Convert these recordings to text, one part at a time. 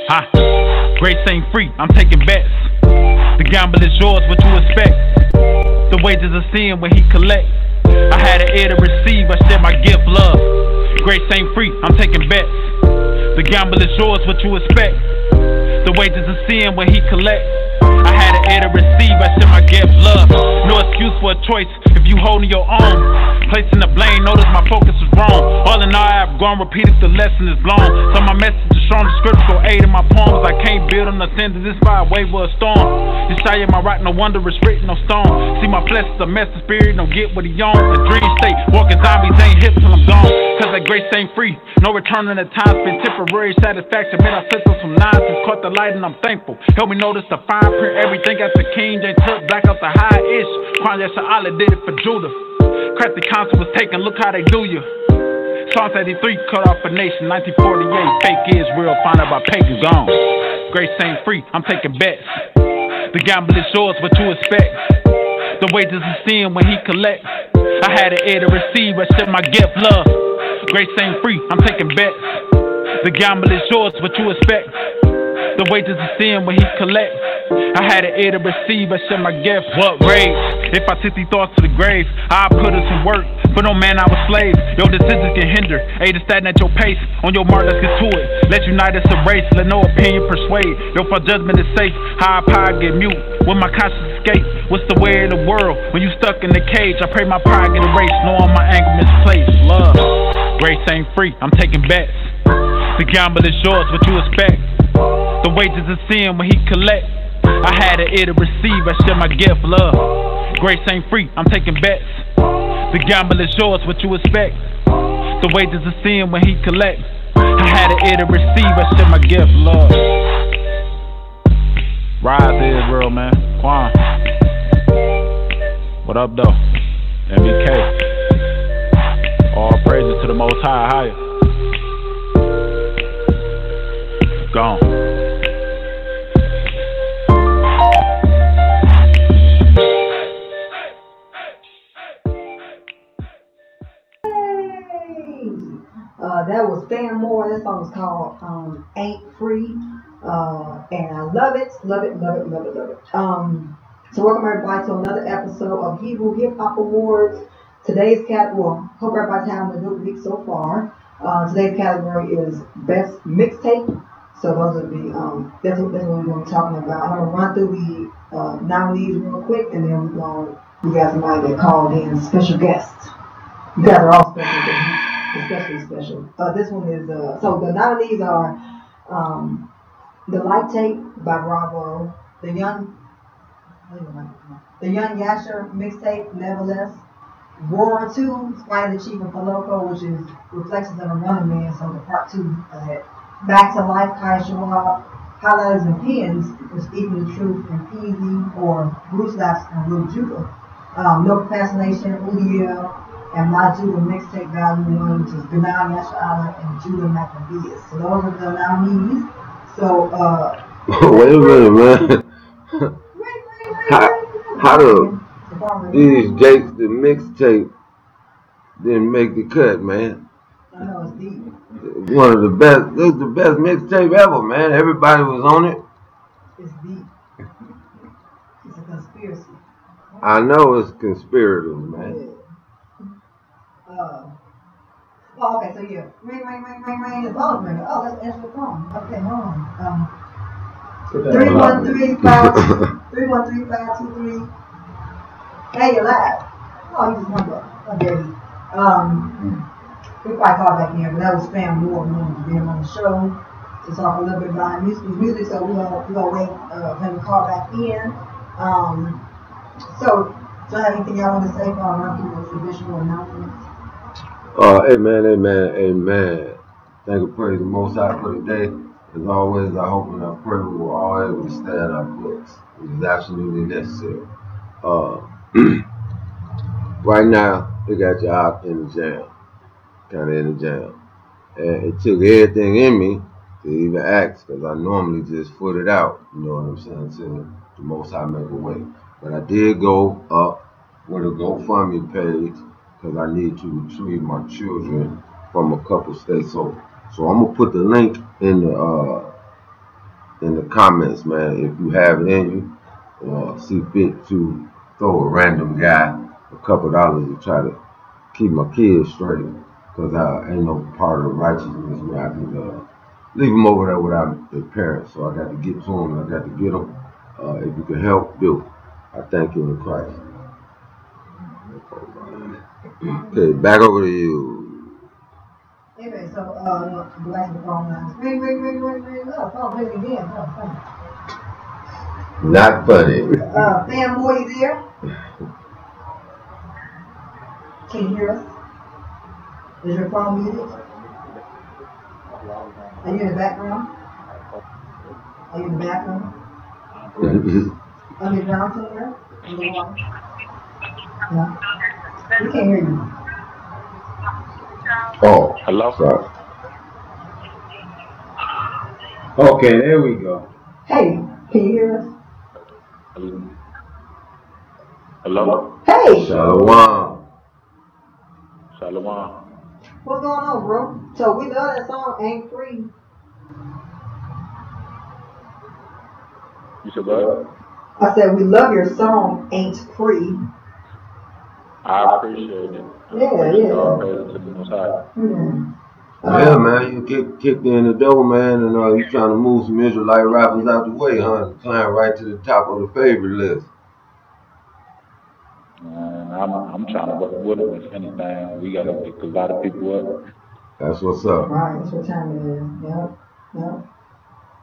Grace ain't free, I'm taking bets. The gamble is yours, what you expect? The wages of sin when he collect. I had an ear to receive, I share my gift, love. Grace ain't free, I'm taking bets. The gamble is yours, what you expect? The wages of sin when he collect. I had an ear to receive, I share my gift, love. No excuse for a choice if you holding your own. Placing the blame, notice my focus is wrong. All in all, I've gone repeated, the lesson is long. So my message is strong, the scriptural aid in my poems. I can't build on the sins of this fire wave or a storm. Yeshaya, my right, no wonder it's written on stone. See my flesh is a mess, the spirit don't get what he on. The dream state, walking zombies ain't hip till I'm gone. Cause that grace ain't free, no return on the time spent. Temporary satisfaction, man, I slipped on some nonsense. Caught the light and I'm thankful. Help me notice the fine print, everything got the king. They took black out the high ish. Quan Yeshua did it for Judah. Crack the council was taken, look how they do you. Psalms 83 cut off a nation. 1948, fake Israel found out by pagans gone. Grace ain't free, I'm taking bets. The gamble is yours, what you expect? The wages of sin when he collect. I had an ear to receive, I share my gift, love. Grace ain't free, I'm taking bets. The gamble is yours, what you expect? The wages of sin when he collect. I had an ear to receive, I share my gift. What rage? If I took these thoughts to the grave, I put us in work. For no man I was slave. Your decisions can hinder. Aid to stagnate your pace. On your mark, let's get to it. Let's unite us a race. Let no opinion persuade. Your false judgment is safe. High power get mute. When my conscience escape. What's the way of the world? When you stuck in the cage, I pray my pride get erased. Knowing my anger misplaced. Love. Grace ain't free. I'm taking bets. The gamble is yours. What you expect? The wages of sin when he collect. I had an ear to receive, I share my gift, love. Grace ain't free, I'm taking bets. The gamble is yours, what you expect? The wages of sin when he collect. I had an ear to receive, I share my gift, love. Rise Israel, man. Quan. What up, though? MEK. All praises to the Most High, higher. Gone. That was Stan Moore. That song is called Ain't Free. And I love it. Love it, love it, love it, love it. So welcome everybody to another episode of Hebrew Hip Hop Awards. Today's category, hope everybody's having a good week so far. Today's category is Best Mixtape. So those are that's what we're going to be talking about. I'm going to run through the nominees real quick, and then we got somebody that called in, special guests. You guys are all special guests. Especially special. This one is so the nominees are The Light Tape by Bravo, the Young Yasher mixtape, Nevertheless, War 2, Spider the Chief and Paloco, which is Reflections of a Running Man, so the part 2 of that. Back to Life, Kai Shawab, Highlighters and Pins, for Speaking the Truth, and Peasy, or Bruce Laps and Lil Judah. No Procrastination, Udiel, and My Judah Mixtape Volume 1, which is Ghanaian Yasha'Allah and Judah Maccabeus. So those are the nominees. So, wait a minute, man. How do these Jakes the mixtape didn't make the cut, man? I know it's deep. One of the best. This is the best mixtape ever, man. Everybody was on it. It's deep. It's a conspiracy. I know it's conspirators, man. Yeah. Okay, so yeah. Ring, the phone ring. Oh, let's answer the phone. Okay, hold on. 313-523. Hey, you're live. Oh, you just hung up. Okay. We probably called back in, but that was Stan Moore being on the show to talk a little bit about music. So we're gonna wait for him to call back in. So do you have anything y'all want to say for our traditional announcements? Amen. Thank you, praise the Most High for today. As always, I hope and I pray we will all able to stay at our books. It is absolutely necessary. Right now, they got you out in the jam. Kind of in the jam. And it took everything in me to even ask, because I normally just foot it out. You know what I'm saying? Until the Most High make a way. But I did go up with a GoFundMe page, because I need to retrieve my children from a couple states over. So I'm gonna put the link in the in the comments, man, if you have it in you, or see fit to throw a random guy a couple dollars to try to keep my kids straight, because I ain't no part of righteousness where I can leave them over there without their parents. So I got to get to them. I got to get them. If you can help, do. I thank you in Christ. Okay, back over to you. Anyway, so go back to the phone lines. Ring, ring, ring, ring, ring. Oh, phone ring again. Oh, Not funny. Fam boy, you there? Can you hear us? Is your phone muted? Are you in the background? Are you in the bathroom? Underground somewhere? No. We can't hear you. Oh, Hello? sorry. Okay, there we go. Hey, can you hear us? Hello? Hey! Shalom. Shalom. What's going on, bro? So we love that song, Ain't Free. You said what? I said we love your song, Ain't Free. I appreciate it. Yeah. All praise to the Most High. Yeah, man, you kicked in the door, man, and you trying to move some Israelite rappers out the way, huh? Climb right to the top of the favorite list. And I'm trying to work with them, if anything. We got to pick a lot of people up. That's what's up. Right, that's what time it is. Yep.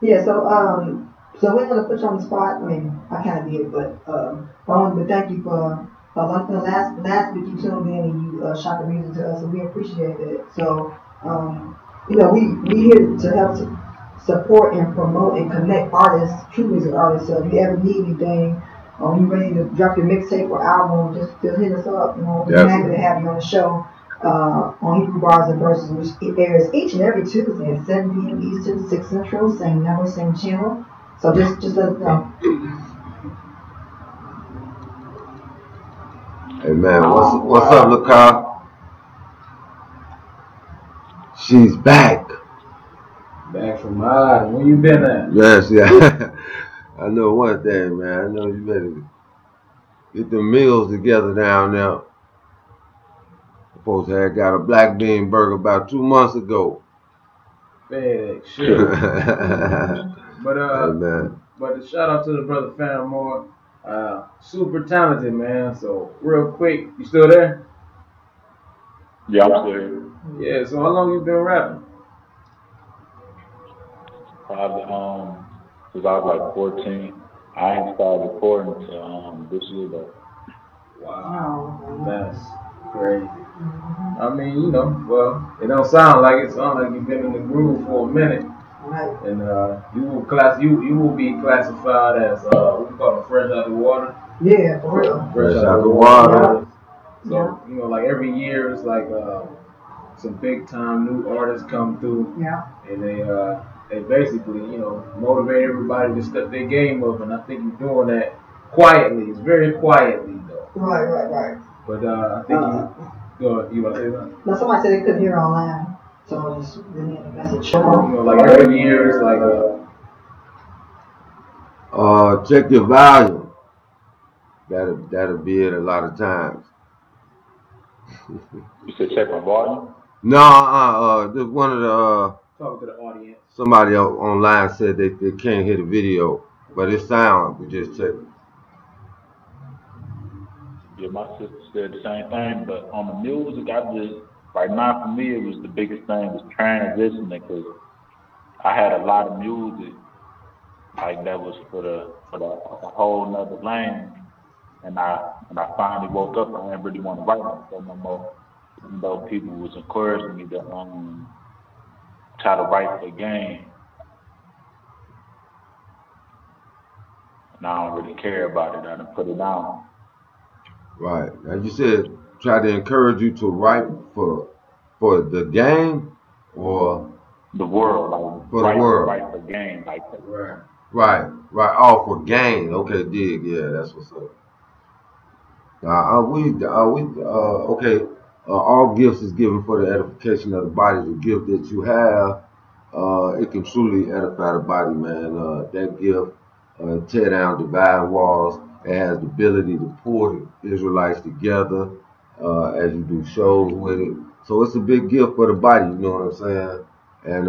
Yeah, so we're gonna put you on the spot. I mean, I kind of did, but I wanted to thank you for like the last week you tuned in and you shot the music to us, and we appreciate it. So we here to help support and promote and connect artists, true music artists. So if you ever need anything, or you ready to drop your mixtape or album, just hit us up. We're happy to have you on the show. On Hebrew Bars and Verses, which airs each and every Tuesday at 7 p.m. Eastern, 6 Central, same number, same channel. So just let us know. Hey man, what's up, LaCar? She's back. Back from Ireland. Where you been at? Yes, yeah. I know one thing, man. I know you better get the meals together down there. Supposed to have got a black bean burger about 2 months ago. FedEx, sure. But hey, man. But shout out to the brother Fan Moore. Super talented, man. So real quick, you still there? Yeah, I'm still here. Yeah. So how long you been rapping? Probably since I was like 14. I ain't started recording until this year though. Wow, that's crazy. I mean, well, it don't sound like it. Sounds like you've been in the groove for a minute. Right. And you will be classified as what we call fresh out of the water. Yeah, for real. Fresh out the water. So like every year it's like some big time new artists come through. Yeah. And they basically motivate everybody to step their game up. And I think you're doing that quietly. It's very quietly though. Right. But I think you want to say something? No, somebody said they couldn't hear online, so I just really had a message. Like every year it's like check your volume. That'll be it a lot of times. You said check my volume? No, just one of the talk to the audience. Somebody online said they can't hear the video, but it sound. We just check it. Yeah, my sister said the same thing, but on the music, right now for me, it was the biggest thing was transitioning, because I had a lot of music, like that was for the whole nother lane, and when I finally woke up, I didn't really want to write myself no more, even though people was encouraging me to try to write for the game, and I don't really care about it. I done put it down. Right. As you said, try to encourage you to write for the game or the world, like for the world. Write for game, like that. Right. Oh, for gain. Okay, dig. Yeah, that's what's up. Okay. All gifts is given for the edification of the body. The gift that you have, it can truly edify the body, man. That gift, tear down divine walls. It has the ability to pull the Israelites together as you do shows with it. So it's a big gift for the body, you know what I'm saying? And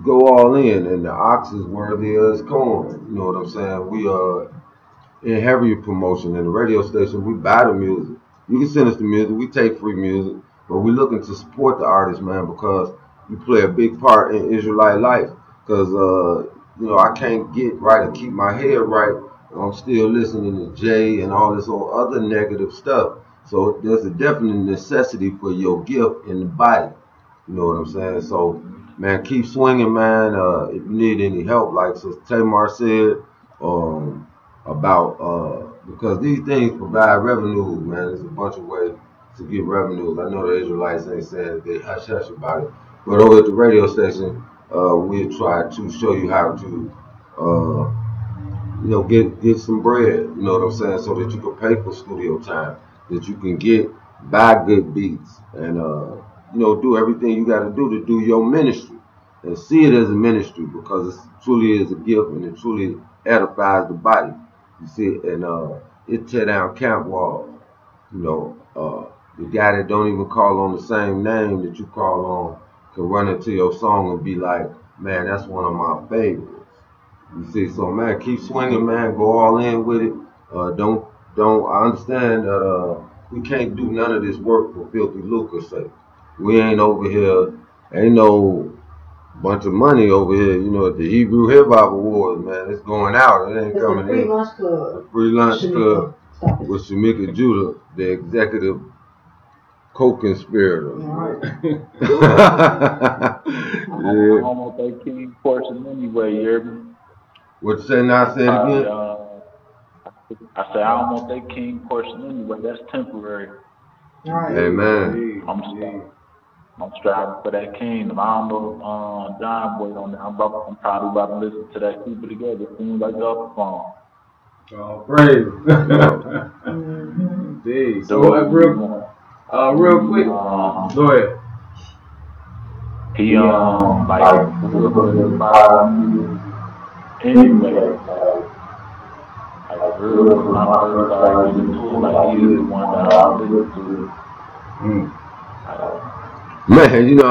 go all in, and the ox is worthy of his corn. You know what I'm saying? We are in heavy promotion in the radio station. We buy the music. You can send us the music. We take free music, but we're looking to support the artists, man, because you play a big part in Israelite life. Because I can't get right and keep my head right. I'm still listening to Jay and all this old other negative stuff. So there's a definite necessity for your gift in the body. You know what I'm saying? So, man, keep swinging, man. If you need any help, like Sister Tamar said, because these things provide revenues, man. There's a bunch of ways to get revenues. I know the Israelites ain't saying that they hush about it, but over at the radio station, we'll try to show you how to, get some bread. You know what I'm saying, so that you can pay for studio time, that you can buy good beats, and do everything you got to do your ministry, and see it as a ministry because it truly is a gift and it truly edifies the body. You see, and it tear down camp walls. The guy that don't even call on the same name that you call on can run into your song and be like, man, that's one of my favorites. You see, so man, keep swinging, man. Go all in with it. Don't. I understand that we can't do none of this work for filthy lucre's sake. We ain't over here. Ain't no bunch of money over here, at the Hebrew Hip Hop Awards, man. It's going out. It ain't it's coming in. The Free Lunch Club with Shamika Judah, the executive co-conspirator. Right. I don't want that king portion anyway, you hear me? What you say now? Say it again. I say I don't want that king portion anyway. That's temporary. Right. Amen. I'm striving for that kingdom. I don't know if John Boy on there. I'm probably about to listen to that Keep It Together as soon as I get off the phone. Oh, praise. Indeed. So, real quick, go ahead. He anyway, when I first started getting into it, he is the one that I listened to. Man, you know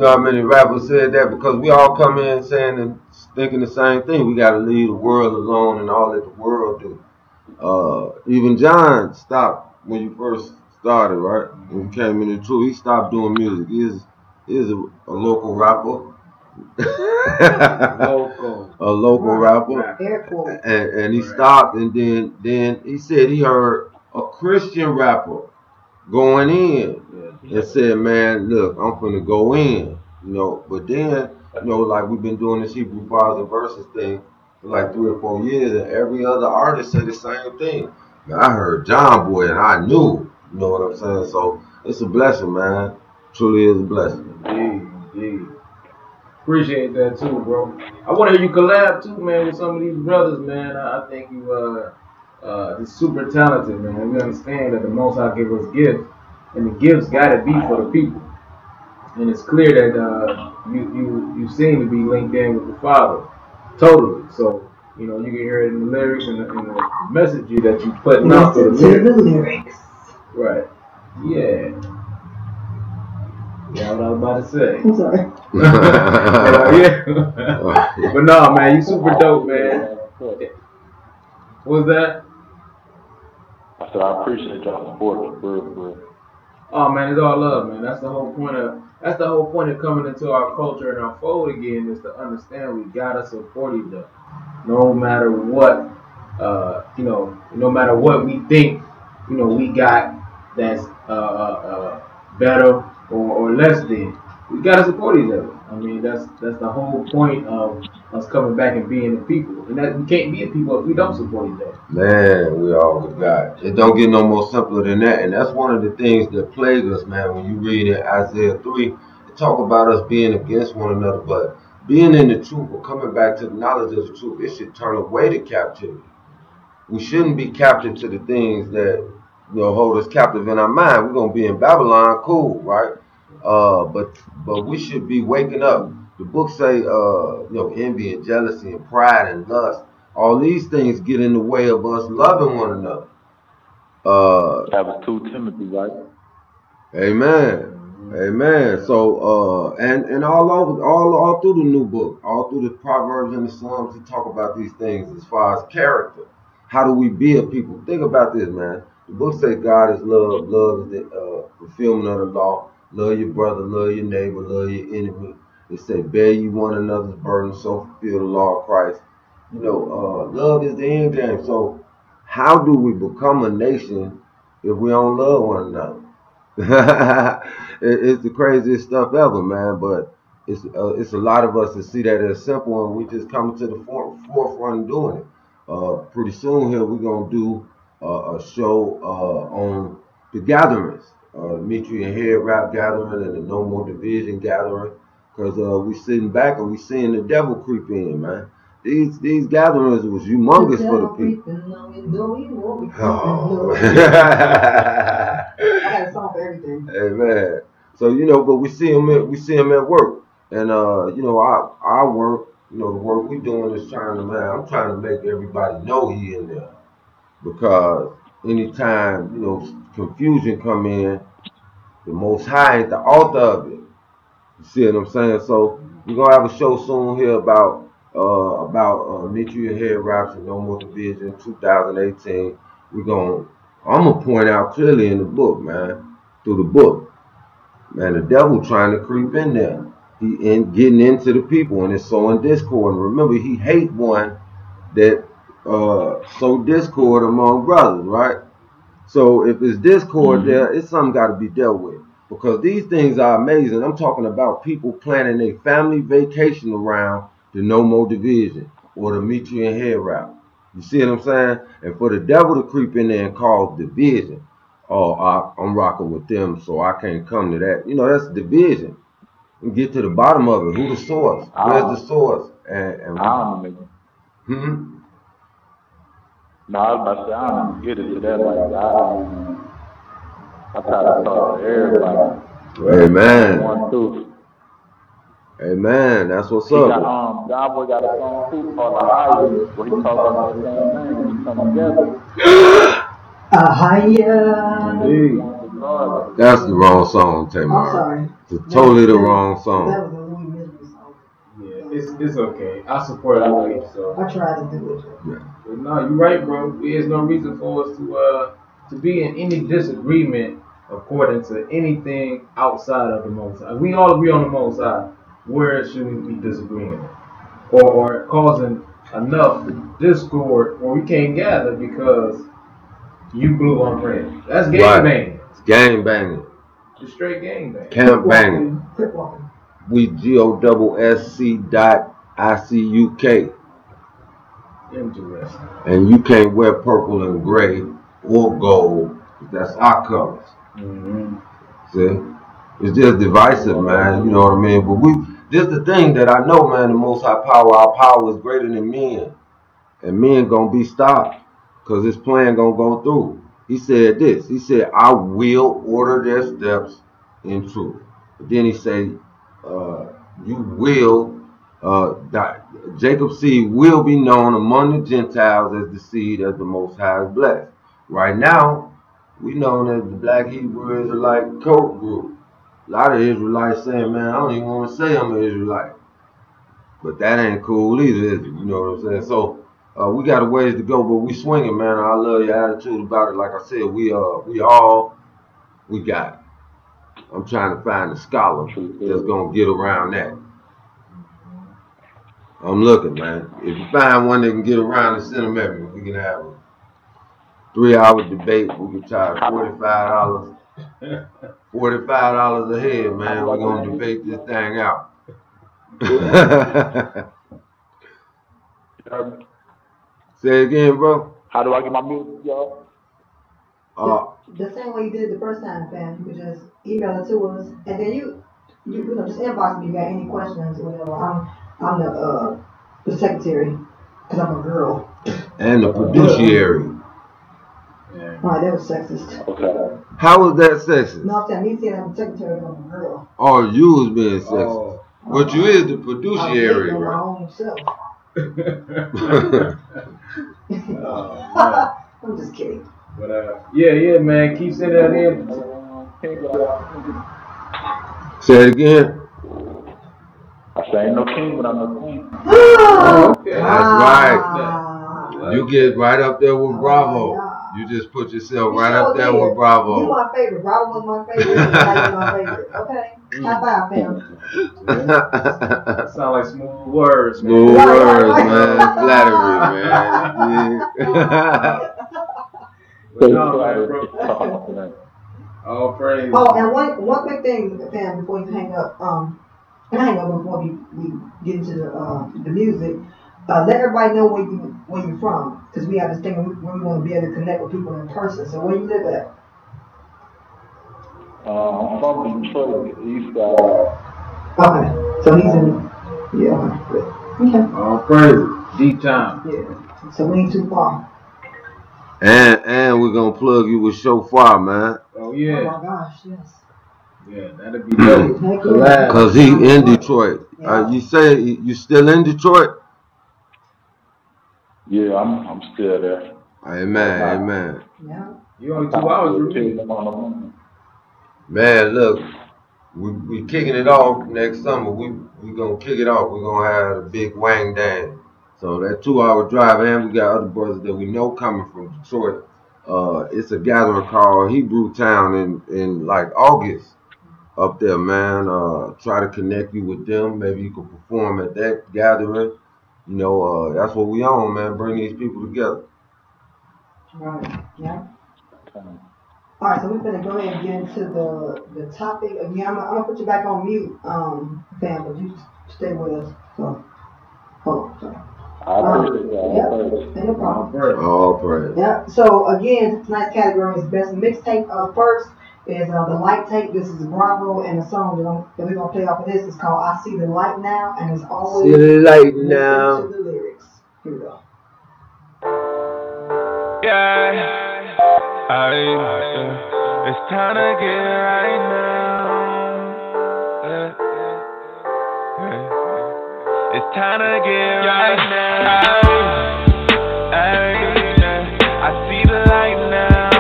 how many rappers said that, because we all come in saying and thinking the same thing. We got to leave the world alone and all that the world do. Even John stopped when you first started, right? When you came in the truth, he stopped doing music. He is a local rapper. A local rapper. And he stopped, and then he said he heard a Christian rapper going in and said, man, look, I'm finna go in, but then, like we've been doing this Hebrew bars and verses thing for like 3 or 4 years, and every other artist said the same thing. Man, I heard John Boy and I knew, you know what I'm saying? So it's a blessing, man. Truly is a blessing. Indeed. Appreciate that too, bro. I want to hear you collab too, man, with some of these brothers, man. I think you just super talented, man. We understand that the Most High give us gifts, and the gifts gotta be for the people. And it's clear that you seem to be linked in with the Father, totally. So you can hear it in the lyrics and the message that you put out for the lyrics. Right. Yeah. Yeah, what I was about to say. I'm sorry. But no, man, you super dope, man. What was that? I said I appreciate y'all support, bro. Oh man, it's all love, man. That's the whole point of coming into our culture and our fold again, is to understand we gotta support each other, no matter what. No matter what we think, we got that's better or less than. We gotta support each other. I mean, that's the whole point of us coming back and being the people. And that we can't be a people if we don't support each other. Man, we all got it. Don't get no more simpler than that. And that's one of the things that plague us, man. When you read in Isaiah 3, it talk about us being against one another, but being in the truth or coming back to the knowledge of the truth, it should turn away to captivity. We shouldn't be captive to the things that hold us captive in our mind. We're gonna be in Babylon, cool, right? But we should be waking up. The book say, envy and jealousy and pride and lust. All these things get in the way of us loving one another. That was 2 Timothy, right? Amen. Amen. So and all through the new book, all through the Proverbs and the Psalms, he talk about these things as far as character. How do we build people? Think about this, man. The book say God is love. Love is the fulfillment of the law. Love your brother, love your neighbor, love your enemy. It said, bear you one another's burden, so fulfill the law of Christ. Love is the end game. So how do we become a nation if we don't love one another? It's the craziest stuff ever, man. But it's a lot of us that see that as simple, and we just come to the forefront and doing it. Pretty soon here we're gonna do a show on the gatherings, Mitri and Head Rap gathering and the No More Division gathering, because we sitting back and we seeing the devil creep in, man. These gatherings was humongous for the people. Oh. I got a song for everything. Amen. So but we see him at work, and our work, the work we doing is I'm trying to make everybody know he in there, because anytime confusion come in, the Most High ain't the author of it. You see what I'm saying? So we're gonna have a show soon here about Mitri and Head Raps and No More Division 2018. I'm gonna point out clearly in the book, man, through the book, man, the devil trying to creep in there. He getting into the people, and it's sowing discord. And remember, he hate one that sow discord among brothers, right? So if it's discord there, it's something got to be dealt with, because these things are amazing. I'm talking about people planning a family vacation around the No More Division or the Mitri and Head Rap. You see what I'm saying? And for the devil to creep in there and cause division, I'm rocking with them, so I can't come to that. That's division. We get to the bottom of it. Who the source? Where's the source? And I don't know. No, I was about to say, I don't get it to that. I try to talk to everybody. Amen. One, two. Amen. That's what's up. God Boy got a song too called The Highway, where he talks about the same thing when we come together. That's the wrong song, Tamar. I'm sorry. It's totally the wrong song. That was a Louis Misery song. Yeah, it's okay. I support it. So I tried to do it. Yeah. But no, you're right, bro. There's no reason for us to be in any disagreement according to anything outside of the Most High. We all agree on the Most High. Where should we be disagreeing or causing enough discord where we can't gather because you blew on red? That's gang banging. It's gang banging. It's straight gang banging. Camp banging. Crip walking. We GOSSC.ICUK. Interesting. And you can't wear purple and gray or gold. That's our colors. Mm-hmm. See? It's just divisive, man. You know what I mean? But this the thing that I know, man, the Most High power, our power is greater than men. And men gonna be stopped, because this plan gonna go through. He said this. He said, I will order their steps in truth. But then he said, you will, Jacob's seed will be known among the Gentiles as the seed of the Most High is blessed. Right now, we known as the Black Hebrew Israelite Code Group. A lot of Israelites saying, man, I don't even want to say I'm an Israelite. But that ain't cool either, is it? You know what I'm saying? So, we got a ways to go, but we swinging, man. I love your attitude about it. Like I said, we got it. I'm trying to find a scholar that's going to get around that. I'm looking, man. If you find one that can get around and send them at me, we can have a 3-hour debate. We can charge $45. $45 a head, man. We're going to debate this thing out. Say it again, bro. How do I get my music, y'all? The same way you did the first time, fam. You could just email it to us, and then you just inbox me if you got any questions or whatever. I'm the secretary, because I'm a girl. And the fiduciary. Yeah. Right, that was sexist. Okay. How was that sexist? No, I'm saying me saying I'm a secretary of a girl. Oh, you was being sexist. Oh. But you is the I was fiduciary, on my right? own self. Oh, man. I'm just kidding. But yeah, man. Keep sending that in. Say it again. I say ain't no king, but I'm no queen. Okay. That's right. Ah. You get right up there with Bravo. yeah. You just put yourself You right sure up there did. with You Bravo. my favorite. Bravo was my favorite. Like my favorite. Okay. High five, fam. That sound like smooth words, man. Smooth Right, words, right. man. Flattery, man. Yeah. But no, man, bro. All praise. Oh, and one quick thing, fam, before you hang up. And I hang up before we get into the music. Let everybody know where you're from, because we have this thing where we want to be able to connect with people in person. So where you live at? I'm from Detroit, the east side. Okay, so he's in, okay. All praise. Deep time. Yeah, so we ain't too far. And we're gonna plug you with Shofar, man. Oh Oh yeah. my gosh, yes. Yeah, that'll be dope. Heck Collab. yeah. Cause he in Detroit. Yeah. You say you still in Detroit? Yeah, I'm still there. Amen, amen. Yeah. You only 2 hours from me. Man, look, we kicking it off next summer. We gonna kick it off. We're gonna have a big Wang dance. So that 2-hour drive, and we got other brothers that we know coming from Detroit. It's a gathering called Hebrew Town in like August up there, man. Try to connect you with them. Maybe you can perform at that gathering. You know, that's what we on, man. Bring these people together. Right. Yeah. All right, so we're gonna go ahead and get into the topic again. I'm gonna put you back on mute, fam, but you stay with us. So, hold on. Sorry. Yeah, no problem. All praise. Yeah. So again, tonight's category is best mixtape. First is the light tape. This is Bravo, and the song that we're gonna play off of this is called "I See the Light Now," and it's always See the light listen now. to the lyrics. Here we go. Yeah. It's time to get right now. It's time to get right now. I see the light now.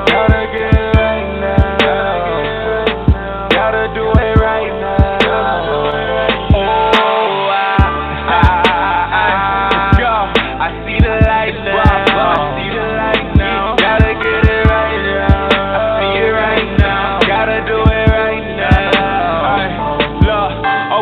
Gotta get right now. Gotta do it right now. Oh, let's go. I see the light now. I see the light now. Gotta get it right now. I see it right now. Gotta do it right now. Look,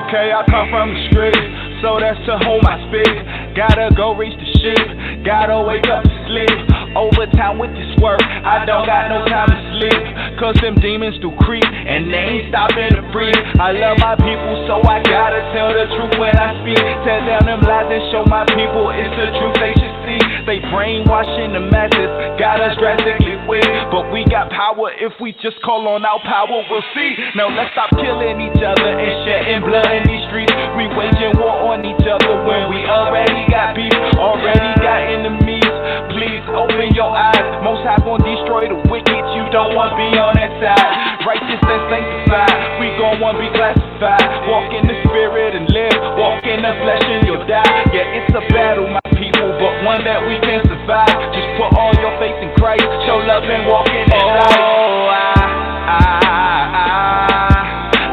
okay, I come from the street, so that's to whom I speak. Gotta go reach the sheep. Gotta wake up to sleep. Overtime with this work, I don't got no time to sleep. Cause them demons do creep, and they ain't stopping to breathe. I love my people, so I gotta tell the truth when I speak. Tell them lies and show my people it's the truth they should see. They brainwashing the masses, got us drastically weak. But we got power if we just call on our power, we'll see. Now let's stop killing each other and shedding blood in these streets. We waging war on each other when we already got beef, already got enemies. Please open your eyes. Most High gon' destroy the wicked. You don't want to be on that side. Righteous and sanctified. We gon' want to be classified. Walk in the spirit and live. Walk in the flesh and you'll die. Yeah, it's a battle, my people, but one that we can survive. Just put all your faith in Christ. Show love and walk in His light. Oh,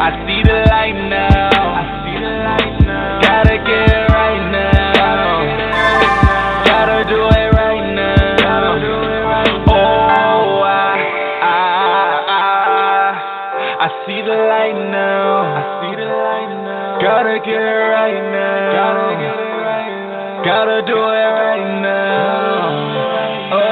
I see the light now. I see the light now. Gotta get it right now. Gotta do it right now. Oh, I see the light now. I see the light now. Gotta get it right now. Gotta get it right now. Gotta do it right now. Oh,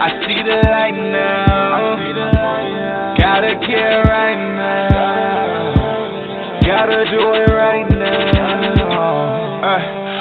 I see the light now. I see the light now. Gotta get it right now. Gotta do it right now.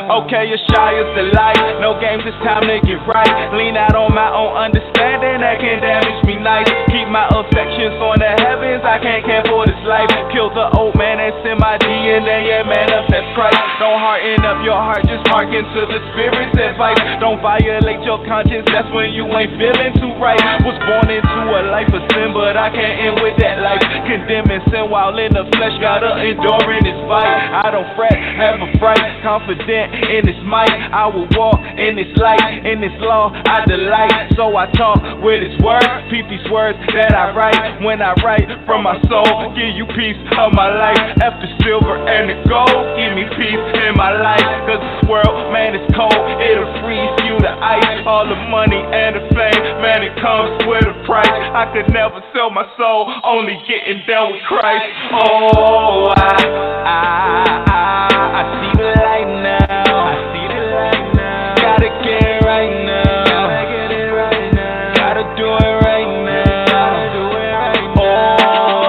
Okay, your shy is the light. No games, it's time to get right. Lean out on my own understanding that can damage me nice. Keep Keep my affections on the heavens, I can't care for this life. Kill the old man that's in my DNA, yeah, manifest Christ. Don't harden up your heart, just hearken to the Spirit's advice. Don't violate your conscience, that's when you ain't feeling too right. Was born into a life of sin, but I can't end with that life. Condemning sin while in the flesh, gotta endure in this fight. I don't fret, have a fright, confident in this might. I will walk in this light, in this law I delight. So I talk with his words, peep these words that I write. When I write from my soul, give you peace of my life. After silver and the gold, give me peace in my life. Cause this world, man, is cold, it'll freeze you to ice. All the money and the fame, man, it comes with a price. I could never sell my soul, only getting down with Christ. Oh, I see the light now. I see the light now. Gotta get it right now. Gotta get it right now. Gotta do it right now. Gotta do it right now. Oh,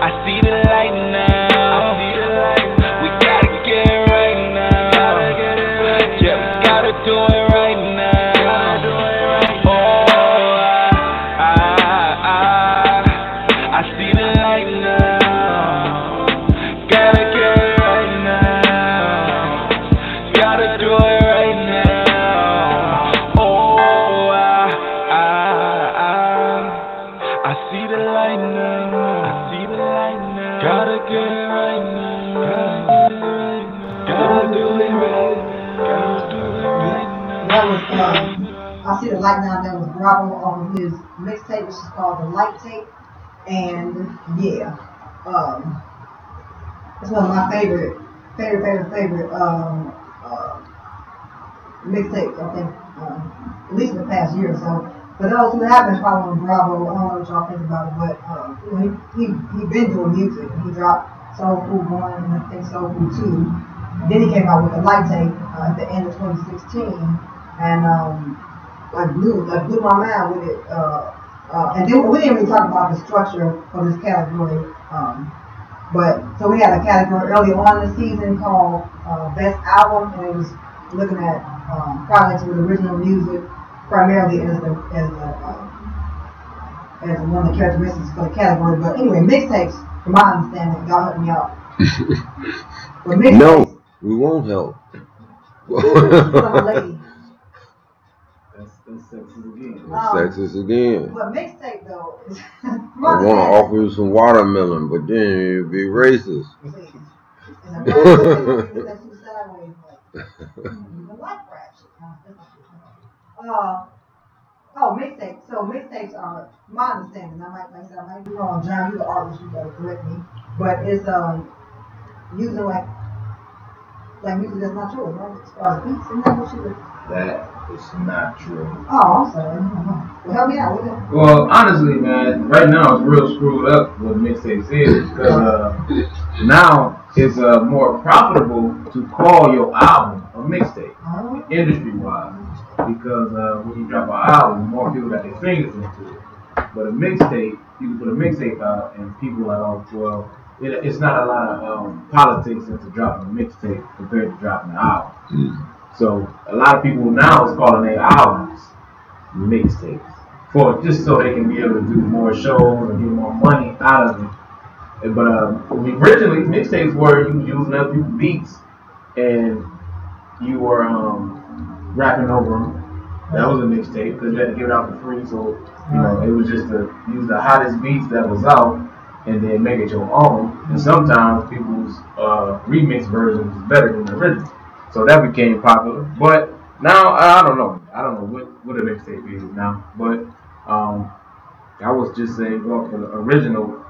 I see the light now. I see the light now. We gotta get it right now. Gotta get it right now. Yeah, we gotta do it right now. Gotta do it right now. Oh, I see the light now. Gotta get it right now. Gotta do it right now. Oh, I see the light now. I see the light now. Gotta get it right now. Gotta do it right now. Gotta do it right now. That was I See the Light Now. That was Bravo on his mixtape, which is called The Light Tape. And yeah, it's one of my favorite mixtapes, I think, at least in the past year or so. For those who have been following Bravo, I don't know what y'all think about it, but he been doing music. He dropped Soul Food 1 and I think Soul Food 2. Then he came out with The Light Tape at the end of 2016, and blew my mind with it. And then we didn't really talk about the structure of this category. But so we had a category early on in the season called Best Album, and it was looking at projects with original music primarily as one of the characteristics for the category. But anyway, mixtapes, from my understanding, y'all help me out. But mixtapes, No, we won't help. I'm a lady. That's sexist again. Sexist again. But mixtape though, is I want to offer you some watermelon, but then you'd be racist. Mixtape. So mixtapes are, my understanding, I might be wrong. John, you're the artist, you gotta correct me. But it's using like music that's not yours, right? As far as beats, and that what you do? That is not true. Oh, I'm sorry. Well, help me out with it. Well, honestly, man, right now it's real screwed up what mixtapes is because now it's more profitable to call your album a mixtape, industry-wise, because when you drop an album, more people got their fingers into it. But a mixtape, you can put a mixtape out, and people are like, oh, well, it's not a lot of politics into dropping a mixtape compared to dropping an album. Mm. So a lot of people now is calling their albums mixtapes, for just so they can be able to do more shows and get more money out of it. But originally mixtapes were you using up people's beats and you were rapping over them. That was a mixtape because you had to give it out for free. So you know it was just to use the hottest beats that was out and then make it your own. And sometimes people's remix versions is better than the original. So that became popular. But now, I don't know. I don't know what a mixtape is now. But I was just saying, going for the original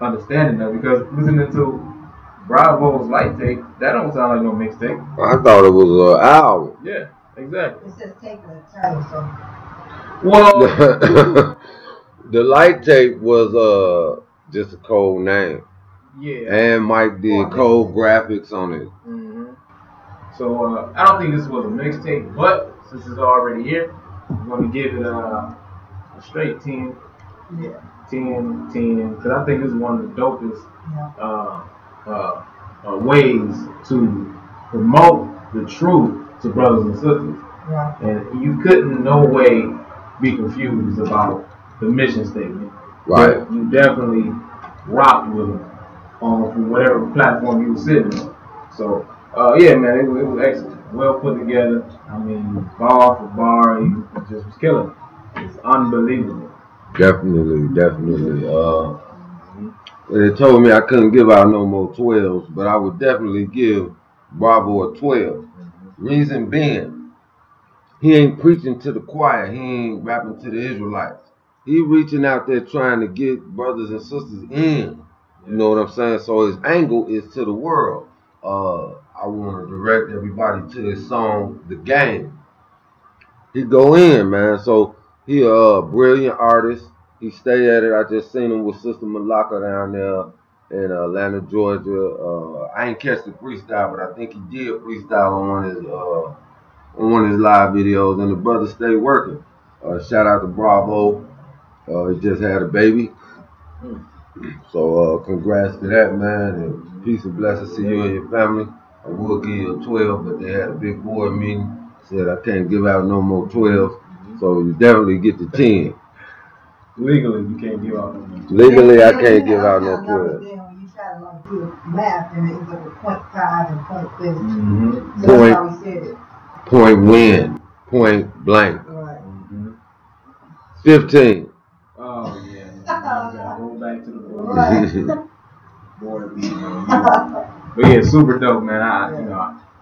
understanding of it. Because listening to Bravo's Light Tape, that don't sound like no mixtape. I thought it was an album. Yeah, exactly. It says tape in the title, so. Well, the Light Tape was just a code name. Yeah. And Mike did code graphics on it. Mm-hmm. So I don't think this was a mixtape, but since it's already here, I'm going to give it a straight 10. Yeah. 10, because I think this is one of the dopest ways to promote the truth to brothers and sisters. Yeah. And you couldn't no way be confused about the mission statement. Right. But you definitely rocked with them from whatever platform you were sitting on. So, yeah, man, it was excellent. Well put together. I mean, bar for bar, you just was killing it. It's unbelievable. Definitely. They told me I couldn't give out no more 12s, but I would definitely give Bravo a 12. Reason being, he ain't preaching to the choir. He ain't rapping to the Israelites. He reaching out there trying to get brothers and sisters in. You know what I'm saying? So his angle is to the world. I want to direct everybody to his song, The Game. He go in, man. So he a brilliant artist. He stay at it. I just seen him with Sister Malaka down there in Atlanta, Georgia. I ain't catch the freestyle, but I think he did freestyle on one of his live videos, and the brother stayed working. Shout out to Bravo. He just had a baby. So congrats to that, man, and peace and blessings to you and your family. I would give you a 12, but they had a big board meeting. Said I can't give out no more 12s, so you definitely get the 10. Legally, you can't give out no more. Legally, I can't give out no 12. Then when you try to do the math, and it ends up with 0.5 and 0.50. So Point. that's how we said it. Point win. Point blank. Right. 15. Oh, yeah. Man. Gotta go back to the board. Right. Board beat, man. But yeah, super dope, man.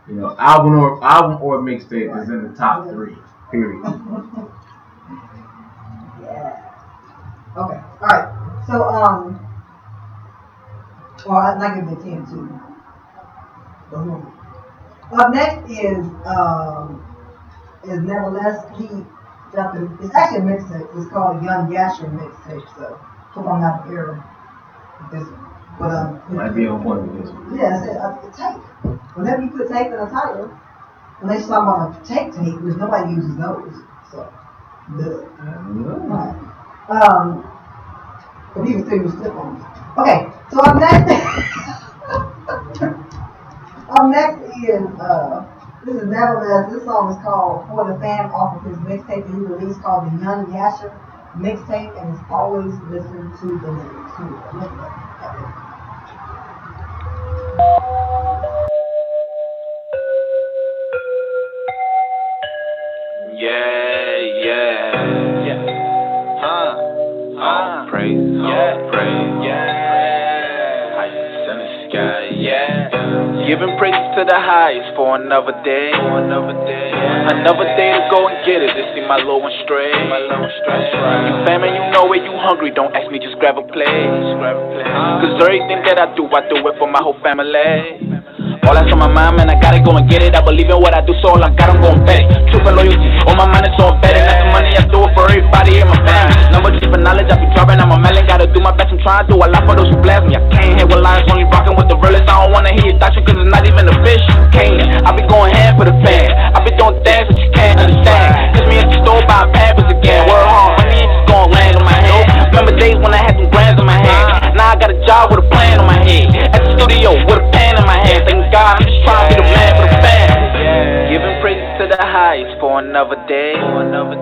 You know, album or mixtape is in the top 3. Period. Yeah. Okay. All right. So well, I'd give it a 10 too. Up next is Nevertheless. He dropped it's actually a mixtape. It's called Young Yasher mixtape. So hope I'm not in error with this one. But Might be on point with this one. yeah, it's a tape. Whenever you put tape in a title, unless you're talking about a tape, because nobody uses those. So, duh. Right. But people still use slip on me. Okay, so up next is this is Nevertheless. This song is called For the Fan off of his mixtape that he released called the Young Yasher mixtape, and it's always listen to the lyrics. Praise, highest in the sky, giving praises to the highest for another day, another day to go and get it, to see my low and stray. You famine, you know it, you hungry, don't ask me, just grab a plate. Cause everything that I do it for my whole family. All that's on my mind, man, I gotta go and get it. I believe in what I do, so all I got, I'm gon' bet it. Truth and loyalty, all my mind is on betting. That's the money I do it for everybody in my family. Number just for knowledge, I be dropping, I'm a melon. Gotta do my best, I'm trying to do a lot for those who blast me. I can't hit with lies, only rockin' with the realest. I don't wanna hear your doctrine, cause it's not even official. Can't, I be going hand for the fan. I be doing things that you can't understand. Kiss me at the store, buying Pampers again. Word hard, money ain't just gon' land on my head. Remember days when I had some grands in my hand. Now I got a job with a plan on my head. At the studio with a pen in my hand. Thank God, I'm just trying to be the man for the fans. Giving praises to the highest for another day. Another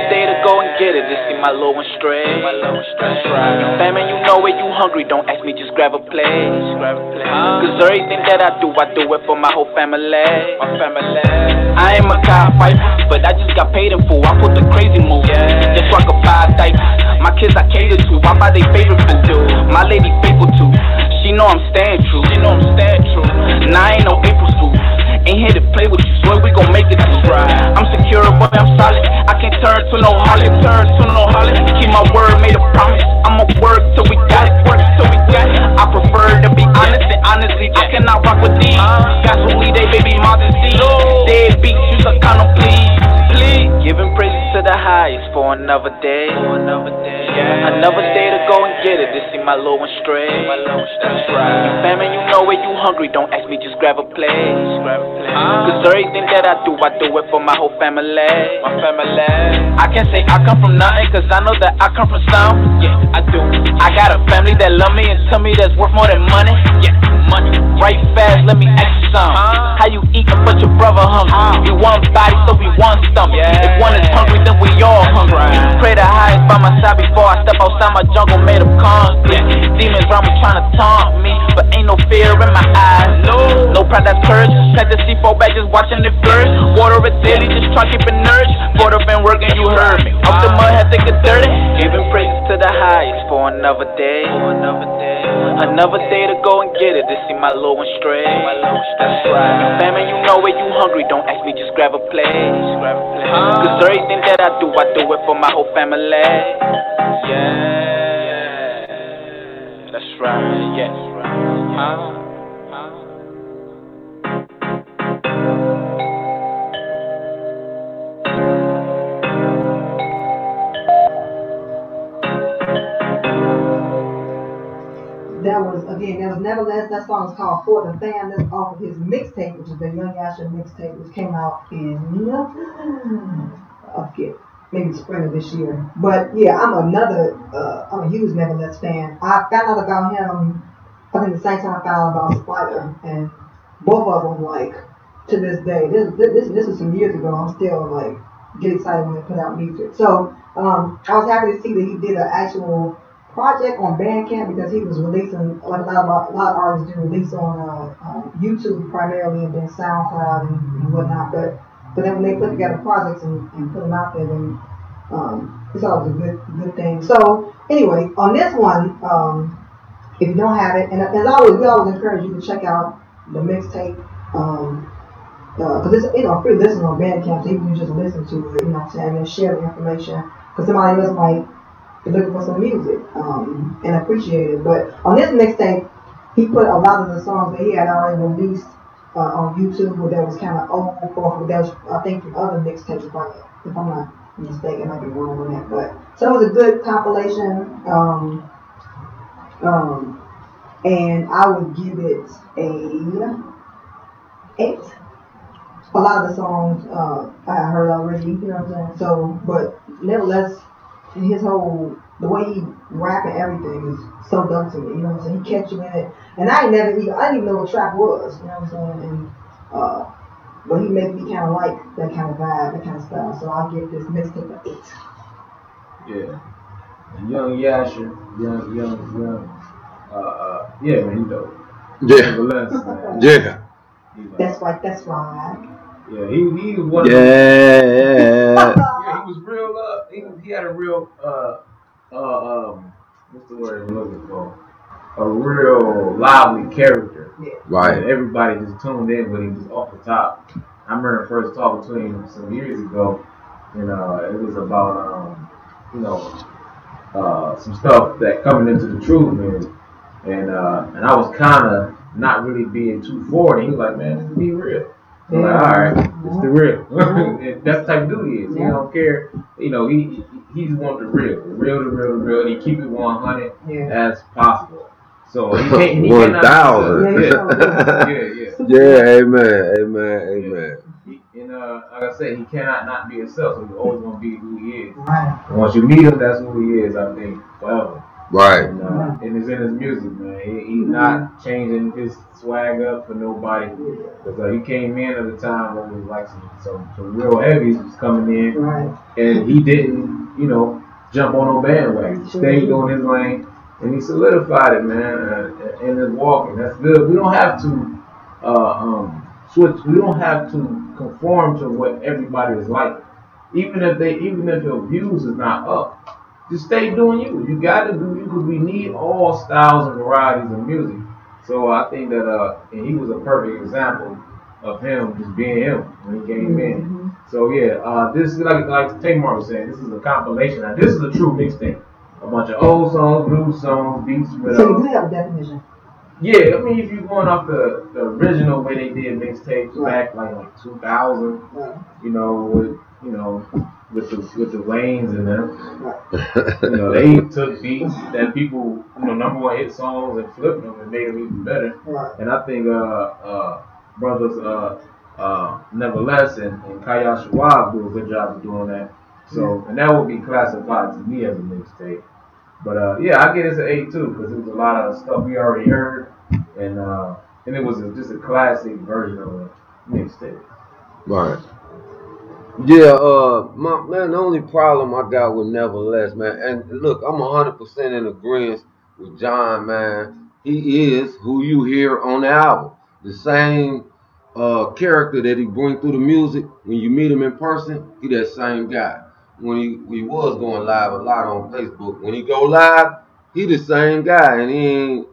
day to go and get it, to see my low and stray. You famine, you know it, you hungry, don't ask me, just grab a plate. Cause everything that I do it for my whole family. I ain't a cockfighter, but I just got paid in full. I put the crazy move, just so I could buy a diaper. My kids I cater to, I buy their favorite food. My lady faithful too, she know I'm staying true. Now I ain't no April Fool, ain't here to play with you, so we gon' make it through. I'm secure, boy, I'm solid. I can't turn to no holly, keep my word, made a promise. I'ma work till we got it, I prefer to be honest, and honestly, I cannot rock with these. Got some weed, they baby mothers see. Dead beats, you suck on them, please. Giving praises to the highest for another day. Another day to go and get it, to see my low and stray. You famine, you know it, you hungry, don't ask me, just grab a plate. Cause everything that I do it for my whole family. I can't say I come from nothing, cause I know that I come from some. Yeah, I do. I got a family that love me and tell me that's worth more than money. Yeah, money. Right fast, let me ask you some. How you eatin' but your brother hungry? We one body, so we one stomach. If one is hungry, then we all at the C4 back, just watching it first. Water it daily, just try keeping nourished. Put up and work and you heard me. Off the mud, had to get dirty. Giving praises to the highest for another day. Another day to go and get it. To see my little one stray. That's right. Family, you know where you hungry. Don't ask me, just grab a plate. Cause everything that I do it for my whole family. Yeah. That's right. Yes. That was Nevertheless. That song is called For the Fam. That's off of his mixtape, which is the Young Asher mixtape, which came out in I forget, maybe spring of this year. But yeah, I'm a huge Nevertheless fan. I found out about him, I think the same time I found out about Spider, and both of them, like, to this day, this was some years ago. I'm still like get excited when they put out music. So I was happy to see that he did an actual project on Bandcamp, because he was releasing, like a lot of artists do release on YouTube primarily, and then SoundCloud and whatnot. But then when they put together projects and put them out there, then it's always a good thing. So anyway, on this one, if you don't have it, and as always, we always encourage you to check out the mixtape, because it's free listen on Bandcamp, so you can just listen to it, and share the information, because somebody else might be looking for some music and appreciate it. But on this mixtape, he put a lot of the songs that he had already released on YouTube, that was kind of old for that was, I think, from other mixtapes, if I'm not mistaken. I might be wrong on that, but so it was a good compilation. And I would give it a 8. A lot of the songs I heard already, you know what I'm saying? So, but nevertheless, the way he rap and everything is so dope to me, you know what I'm saying? He catch you in it, and I didn't even know what trap was, you know what I'm saying? And but he made me kind of like that kind of vibe, that kind of style. So I'll give this mixtape an 8. Yeah, Young Yasher, young. Yeah, man, he dope. Yeah. Nevertheless, man. Yeah. That's right. Yeah, he was one of Yeah. Yeah, he was real. He had a real what's the word I'm looking for? A real lively character. Yeah. Right. And everybody just tuned in with him just off the top. I remember first talking to him some years ago. It was about some stuff that coming into the truth, man. And I was kind of not really being too forward. He was like, man, just be real. I'm like, all right, it's the real. And that's the type of dude he is. He don't care. He's want the real, and he keep it 100 as possible. So he can't. 1,000. Yeah. Amen. Like I said, he cannot not be himself. So he's always gonna be who he is. Right. And once you meet him, that's who he is. I think forever. Right. And it's in his music, man. He's not changing his swag up for nobody. Because he came in at a time when it was like some real heavies was coming in. Right. And he didn't, jump on no bandwagon. He stayed on his lane. And he solidified it, man, in his walking. That's good. We don't have to switch. We don't have to conform to what everybody is like. Even if your views is not up, just stay doing you. You got to do you, because we need all styles and varieties of music. So I think that and he was a perfect example of him just being him when he came in. So yeah, this is like Tamar was saying. This is a compilation. Now, this is a true mixtape. A bunch of old songs, new songs, beats. With, So you do have a definition. Yeah, I mean, if you're going off the original way they did mixtapes back like 2000, with the Waynes and them, they took beats that people, number one hit songs and flipped them and made them even better. Right. And I think brothers Nevertheless and Kaya Shawab do a good job of doing that. So, and that would be classified to me as a mixtape. But I get it as an 8 too, because it was a lot of stuff we already heard, and it was just a classic version of a mixtape. Right. Yeah, the only problem I got with Nevertheless, man, and look, I'm 100% in agreement with John, man. He is who you hear on the album. The same character that he bring through the music, when you meet him in person, he that same guy. When he was going live a lot on Facebook, when he go live, he the same guy, and he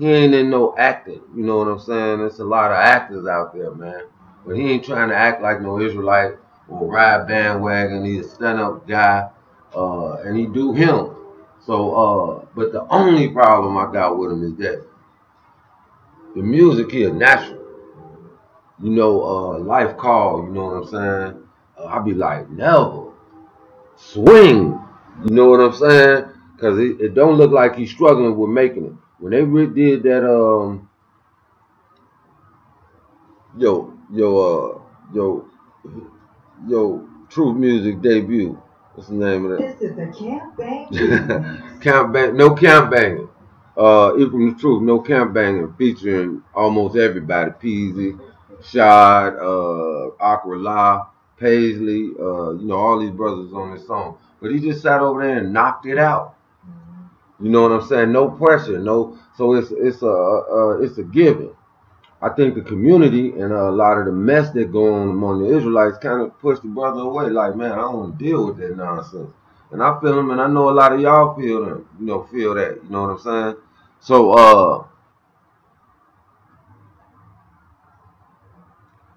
ain't in no acting. You know what I'm saying? There's a lot of actors out there, man, but he ain't trying to act like no Israelite or ride bandwagon. He's a stand-up guy, and he do him. So, but the only problem I got with him is that the music here natural. You know, life call, you know what I'm saying? I be like, never swing, you know what I'm saying? Because it don't look like he's struggling with making it. When they did that, yo, yo, yo, yo, Truth Music debut, what's the name of that? This is the Camp Bang. No camp banging. From the Truth, no camp banging, featuring almost everybody. Peasy, Shad, Aqua La, Paisley, you know, all these brothers on this song. But he just sat over there and knocked it out. You know what I'm saying? No pressure, no. So it's a given. I think the community and a lot of the mess that go on among the Israelites kind of push the brother away. Like, man, I don't want to deal with that nonsense. And I feel them, and I know a lot of y'all feel them. You know, feel that. You know what I'm saying? So,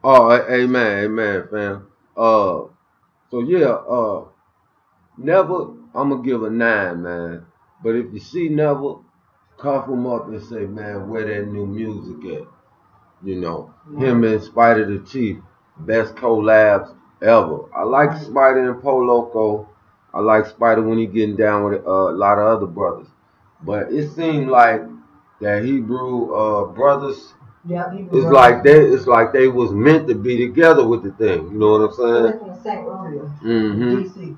amen, fam. So yeah, Never, I'm gonna give a 9, man. But if you see Never, cuff him up and say, man, where that new music at? You know, him and Spider the Chief, best collabs ever. I like Spider and Poloco. I like Spider when he getting down with a lot of other brothers. But it seemed like that Hebrew brothers, Yeah, it's like they was meant to be together with the thing. You know what I'm saying? From the same area, Mm-hmm. DC.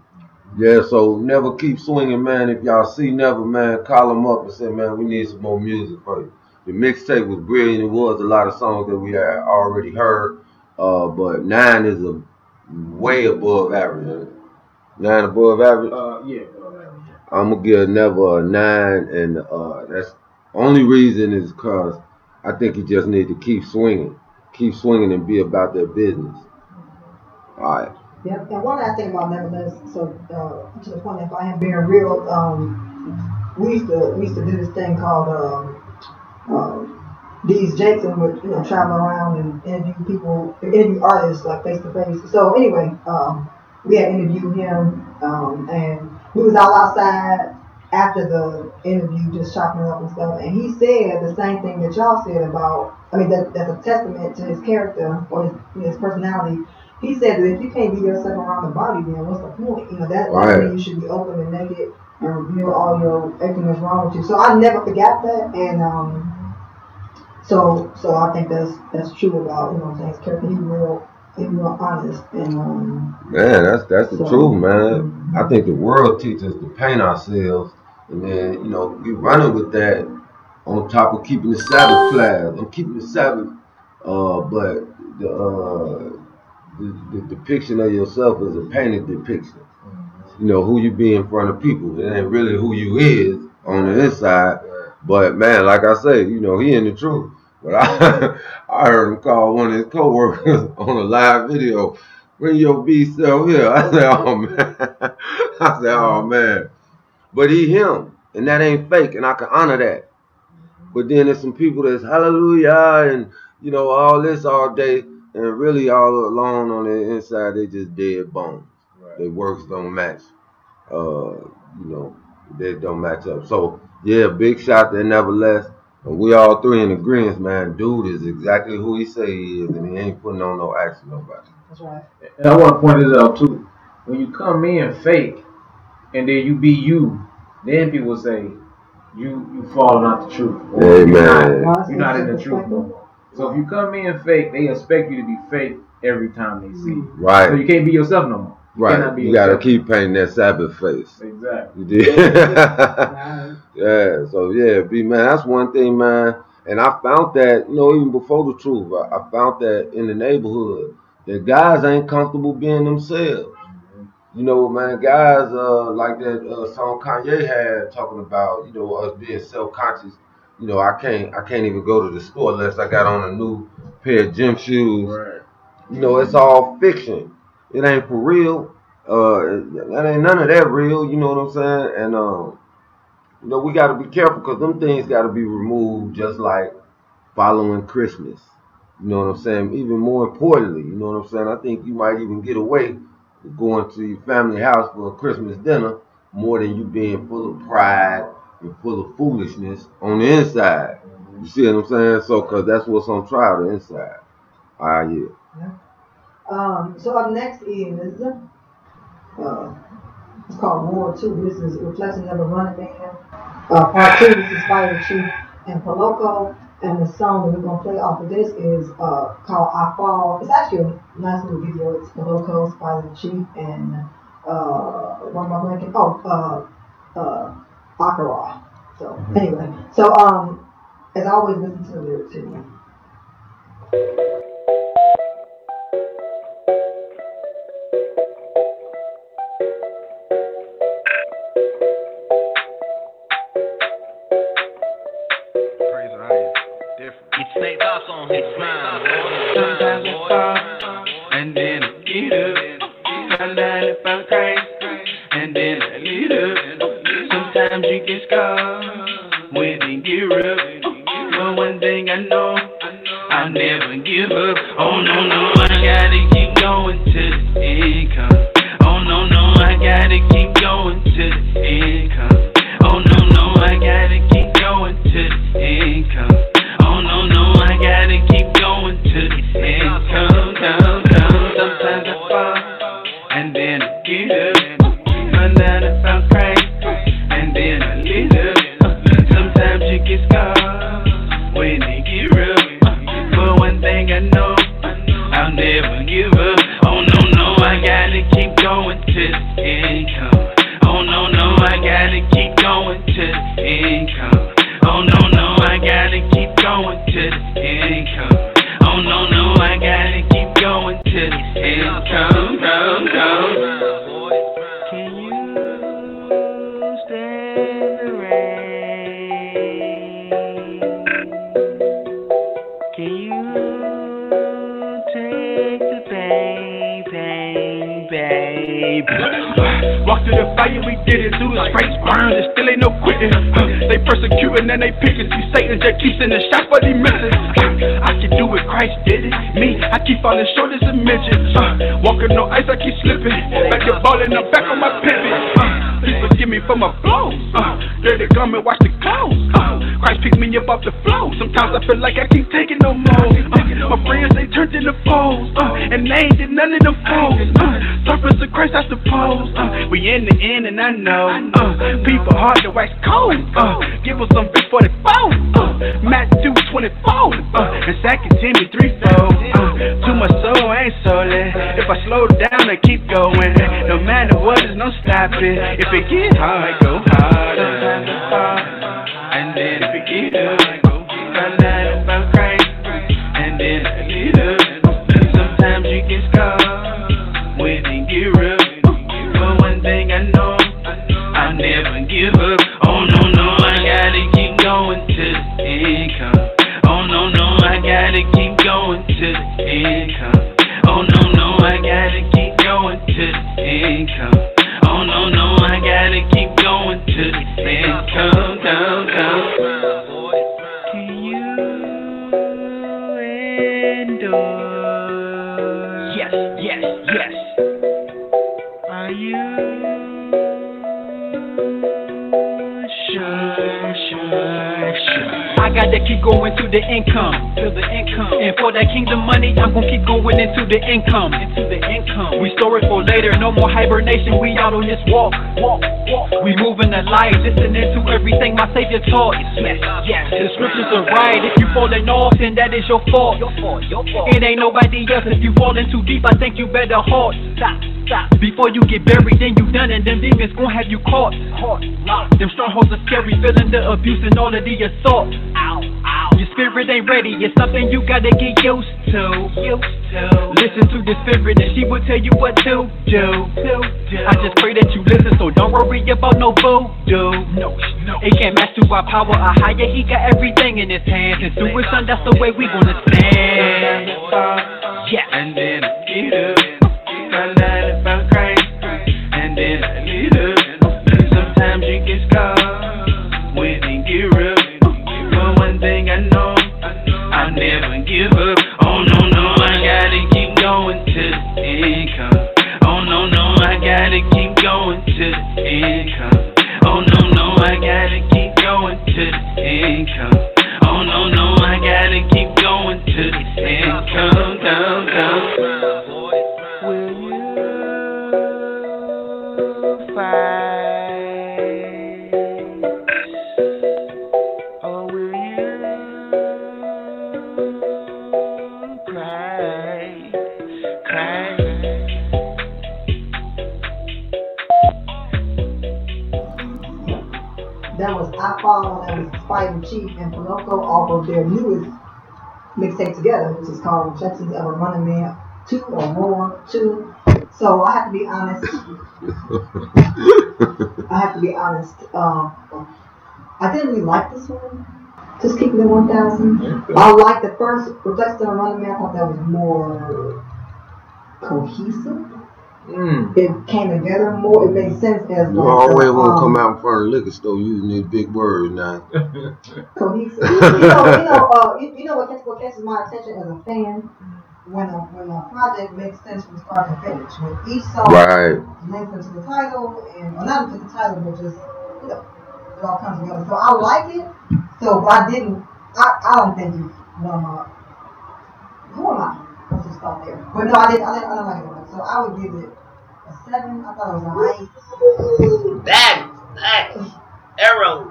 Yeah, so Never keep swinging, man. If y'all see Never, man, call him up and say, man, we need some more music for you. The mixtape was brilliant. It was a lot of songs that we had already heard, but 9 is a way above average. 9 above average? Yeah, above average. I'm going to give Never a 9, and that's only reason is because I think he just need to keep swinging and be about their business. All right. Yep. And one last thing about Nevertheless, so to the point, if I am being real, we used to do this thing called these Jackson would travel around and interview artists like face to face. So anyway, we had interviewed him, and we was all outside after the interview, just chopping it up and stuff. And he said the same thing that y'all said about. I mean, that's a testament to his character or his personality. He said that if you can't be yourself around the body, then what's the point? That's when you should be open and naked and reveal all your everything that's wrong with you. So I never forgot that, and so I think that's true about his character. He's real honest, and man, that's the truth, man. I think the world teaches us to paint ourselves, and then we running with that on top of keeping the Sabbath class. I'm keeping the Sabbath, but the depiction of yourself is a painted depiction. Who you be in front of people. It ain't really who you is on the inside. But man, like I say, he in the truth. But I heard him call one of his coworkers on a live video, bring your B cell here. I said, oh man. But he him. And that ain't fake, and I can honor that. But then there's some people that's hallelujah and all this all day. And really, all alone on the inside, they just dead bones. Right. Their works don't match. They don't match up. So, yeah, big shot to Nevertheless. And we all three in agreement, man. Dude is exactly who he say he is, and he ain't putting on no action nobody. That's right. And I want to point this out, too. When you come in fake, and then you be you, then people say, you falling out the truth. Amen. You're not in the truth no more. So if you come in fake, they expect you to be fake every time they see you. Right. So you can't be yourself no more. You gotta keep painting that Sabbath face. Exactly. You did. Yeah. So yeah, man. That's one thing, man. And I found that, even before the truth, I found that in the neighborhood, that guys ain't comfortable being themselves. Man, guys like that song Kanye had talking about, us being self-conscious you know, I can't even go to the store unless I got on a new pair of gym shoes. Right. You know, it's all fiction. It ain't for real. That ain't none of that real. You know what I'm saying? And you know, we got to be careful because them things got to be removed, just like following Christmas. You know what I'm saying? Even more importantly, you know what I'm saying? I think you might even get away with going to your family house for a Christmas dinner more than you being full of pride and full of foolishness on the inside. You see what I'm saying? So, because that's what's on trial, the inside. Yeah. So up next is it's called War 2. This is Reflections of a Running Man. Part 2, this is Fire Chief and Poloco. And the song that we're going to play off of this is called I Fall. It's actually a nice little video. It's Poloco, Fire Chief, and what am I blanking? Akara. So anyway, so as always, listen to the lyrics here. Sometimes I fall, and then I get up. Sometimes if I'm crazy, and then I lead up. Sometimes you get scarred when you get up. But one thing I know, I'll never give up. Oh no, I gotta keep going to the income. Oh no, I gotta keep going to the income. Oh no, I gotta keep going to the income. Oh no, I gotta keep going to the income. Sometimes I fall, and then I get up. Sometimes I feel crazy, and then I lead up. Sometimes you get scarred when you get rough. But one thing I know, I'll never give up. Oh no, I gotta keep going to the income. Oh no, I gotta keep going to the income. Oh no, I gotta keep going to the income. Oh no, I gotta keep going to the income. Can you stand the rain? Can you take the pain, baby? Walk through the fire, we did it. Through the straight burns, it still ain't no quitting. They persecuting and they picking. See Satan just keeps in the shots, but he misses. I can do it, Christ did it. Me, I keep falling short as a midget. Walking on ice, I keep slipping. Back to balling, I'm back on my pivot. Please forgive me for my flows. Dirty garment, watch the clothes. Christ picked me up off the floor. Sometimes I feel like I can't take it no more. My friends, they turned into foes. And they ain't did none of them foes. Surface of Christ, I suppose. We in the end, and I know. People hard to wax cold. Give us some big 44. Matthew 24. And 2 Timothy 3:4. To my soul, I ain't solid. If I slow down, I keep going. No matter what, there's no stopping. If it get hard, go harder. Sometimes I fall, and then if it get up, I go sometimes if I'm crazy, and then I lead up. Sometimes you get scarred when you get rough. But one thing I know, I'll never give up. Oh no, I gotta keep going to the income. Oh no, I gotta keep going to the income. Oh no, I gotta keep going to the income. Oh no, I gotta keep going to the income. Can you endure? Yes. Are you sure? I gotta keep going to the income. And for that kingdom money, I'm gonna keep going into the income. We store it for later, no more hibernation. We out on this walk. We moving the light, listening to everything my Savior taught. Yes. The scriptures are right. If you falling off, then that is your fault. It ain't nobody else. If you falling too deep, I think you better halt. Stop. Before you get buried, then you done, and them demons gon' have you caught. Them strongholds are scary, feeling the abuse and all of the assault. Ow. Your spirit ain't ready, it's something you gotta get used to. Listen to the spirit and she will tell you what to do. I just pray that you listen, so don't worry about no voodoo. It can't match to our power or higher, he got everything in his hands. And through his son, that's the way we gonna stand. Yeah. And then I get up, find out if I'm crazy, and then I lit up. Sometimes you get scarred when you get rough. But one thing I know, I'll never give up. Oh no, no, I gotta keep going to the income. Oh no, no, I gotta keep going to the income. Oh no, no, I gotta keep going to the income. Oh no, no, I gotta keep going to the income. Down, down. Will you fight? Or will you cry? Cry. That was I Fall, that was Spider Chief and Pinocchio off of their newest mixtape together, which is called Rejections of a Running Man 2 or More 2. So I have to be honest. I didn't really like this one. Just keeping it 1,000. I like the first Rejections of a Running Man. I thought that was more cohesive. It came together more. It made sense as You like always want to come out in front of the liquor store using these big words now. cohesive. You know what catches my attention as a fan when a project makes sense from start to finish. When each song links into the title or not into the title, but just it all comes together. So I like it. So but I don't think it's one of my. Who am I? Let's just start there. But no, I didn't like it that much. So I would give it a 7. I thought it was a 8. Arrow.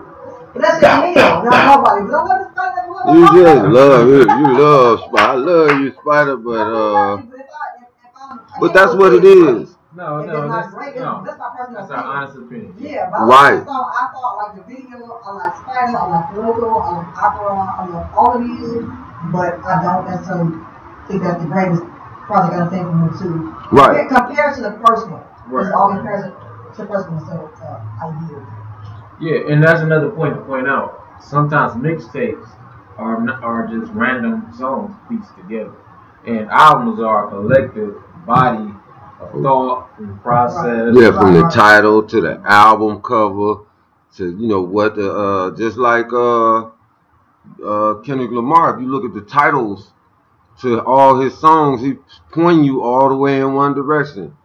But that's just me though, not nobody. But I love the Spider. You just love it. You love Spider. I love you, Spider, but that's what it is. No, that's my personal that's our honest opinion. Yeah, but right. I thought like the video, I like Spider, I like Logo, I like Opera, I like all of these, but I don't necessarily think that's the greatest project I've seen from them too. Right. Compared to the first one. Right. It's all compared to the first one, so I yield. Yeah, and that's another point to point out. Sometimes mixtapes are just random songs pieced together, and albums are a collective body of thought and process. Yeah, from the title to the album cover to what the just like Kendrick Lamar. If you look at the titles to all his songs, he point you all the way in one direction,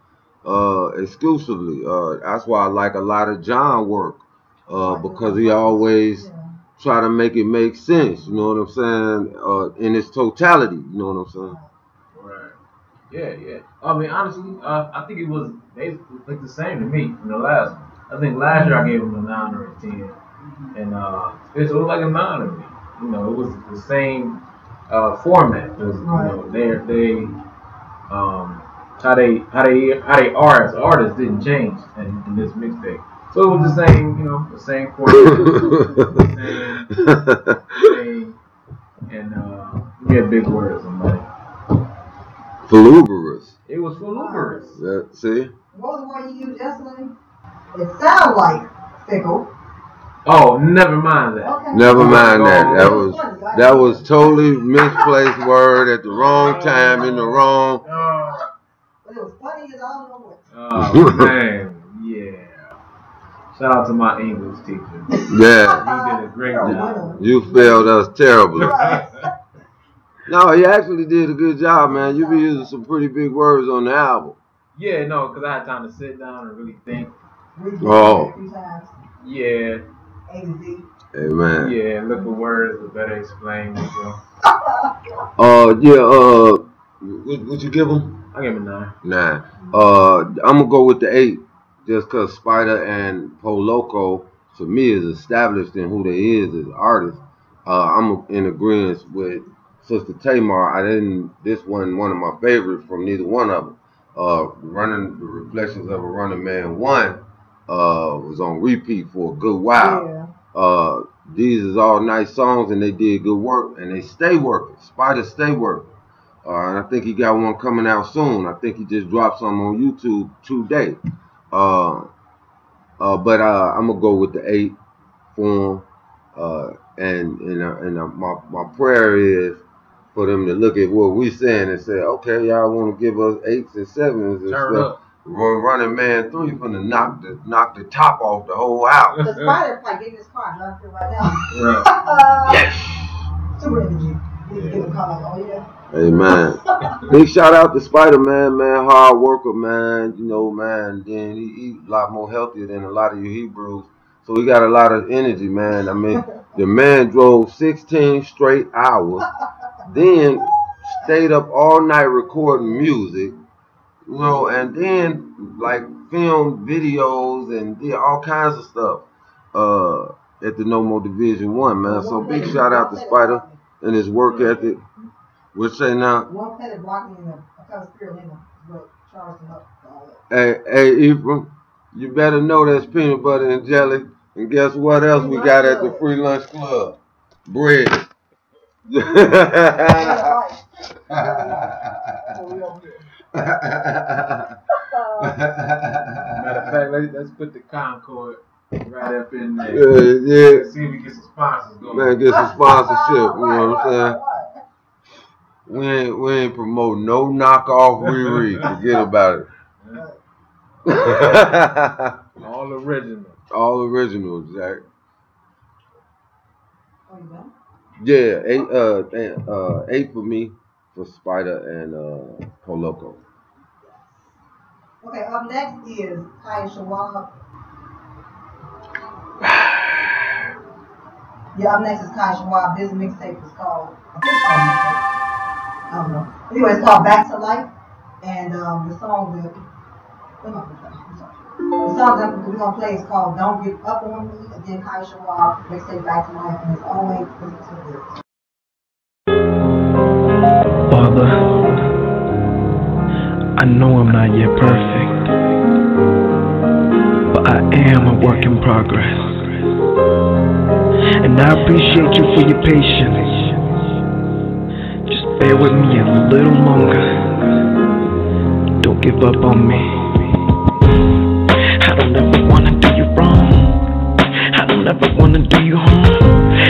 exclusively. That's why I like a lot of John work, because he always try to make it make sense. You know what I'm saying? In its totality. You know what I'm saying? Right. Yeah. I mean, honestly, I think it was basically like the same to me from the last one. I think last year I gave him a 9 or a 10, and it was like a 9 to me. It was the same format. Because they how they are as artists didn't change in this mixtape. So it was the same, the same format, same, and we had big words on that. Voluberous. It was voluberous. See? What was the word you used yesterday? It sounds like fickle. Oh, never mind that. Okay. Never mind that. That was totally misplaced word at the wrong time in the wrong. But it was funny as I don't know what. Oh man, yeah. Shout out to my English teacher. Yeah. He did a great job. You failed us terribly. No, he actually did a good job, man. You be using some pretty big words on the album. Yeah, no, because I had time to sit down and really think. Oh. Yeah. A to Z. Amen. Yeah, look at words to better explain. What you give him? I give him a 9. 9. I'm gonna go with the 8, just cause Spider and Loco for me is established in who they is as artists. I'm in agreement with Sister Tamar. This wasn't one of my favorites from neither one of them. Running the Reflections of a Running Man 1 was on repeat for a good while. these is all nice songs, and they did good work, and they stay working. Spider stay working. And I think he got one coming out soon. I think he just dropped some on YouTube today. But I'm gonna go with the 8 for him. And my prayer is for them to look at what we saying and say, okay, y'all want to give us 8s and 7s and Turn stuff. up. Running Man 3 finna knock the top off the whole house. The Spider like getting his car drunk here right now. Yes. Super energy. We can give a call like, oh yeah. Hey man, big shout out to Spider-Man, man, hard worker, man. You know, man. Then he eat a lot more healthier than a lot of you Hebrews, so he got a lot of energy, man. I mean, the man drove 16 straight hours, then stayed up all night recording music, you know, and then like filmed videos and did all kinds of stuff at the No More Division 1, man. So big shout out to Spider and his work ethic. What say now? One plate of broccoli and a cup of spirulina, but charged him up for all that. Hey, Ephraim, you better know that's peanut butter and jelly. And guess what else we got at the Free Lunch Club? Bread. Matter of fact, let's put the Concord right up in there. Yeah. Let's see if we get some sponsors going. Man, get some sponsorship, you know what I'm saying? We ain't promoting no knockoff Riri. Forget about it. All original. All original, Jack. Oh, you done? Yeah, 8 for me, for Spider and Poloco. Okay, up next is Kai Shawab. Yeah, up next is Kai Shawab. This mixtape is called, I don't know. Anyway, it's called Back to Life. And the song that we're going to play is called Don't Give Up on Me. Again, Kai Shawab, mixtape Back to Life. And it's always listen to this. Father, I know I'm not yet perfect, but I am a work in progress. And I appreciate you for your patience. Just bear with me a little longer. Don't give up on me. I don't ever wanna do you wrong. I don't ever wanna do you harm.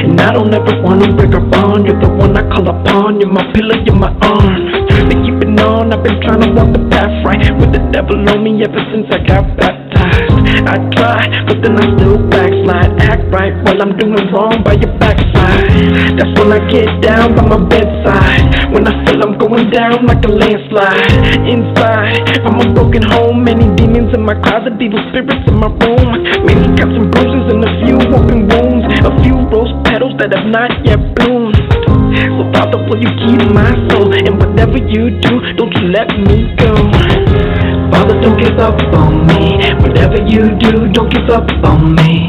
And I don't ever wanna break a bond. You're the one I call upon. You're my pillar, you're my arm. To keep it on, I've been trying to walk the path right, with the devil on me ever since I got baptized. I try, but then I still backslide. Act right while I'm doing wrong by your backside. That's when I get down by my bedside, when I feel I'm going down like a landslide. Inside, I'm a broken home. Many demons in my closet, evil spirits in my room. Many cuts and bruises and a few open wounds. A few rose petals that have not yet bloomed. So Father, will you keep my soul? And whatever you do, don't you let me go. Father, don't give up on me. Whatever you do, don't give up on me.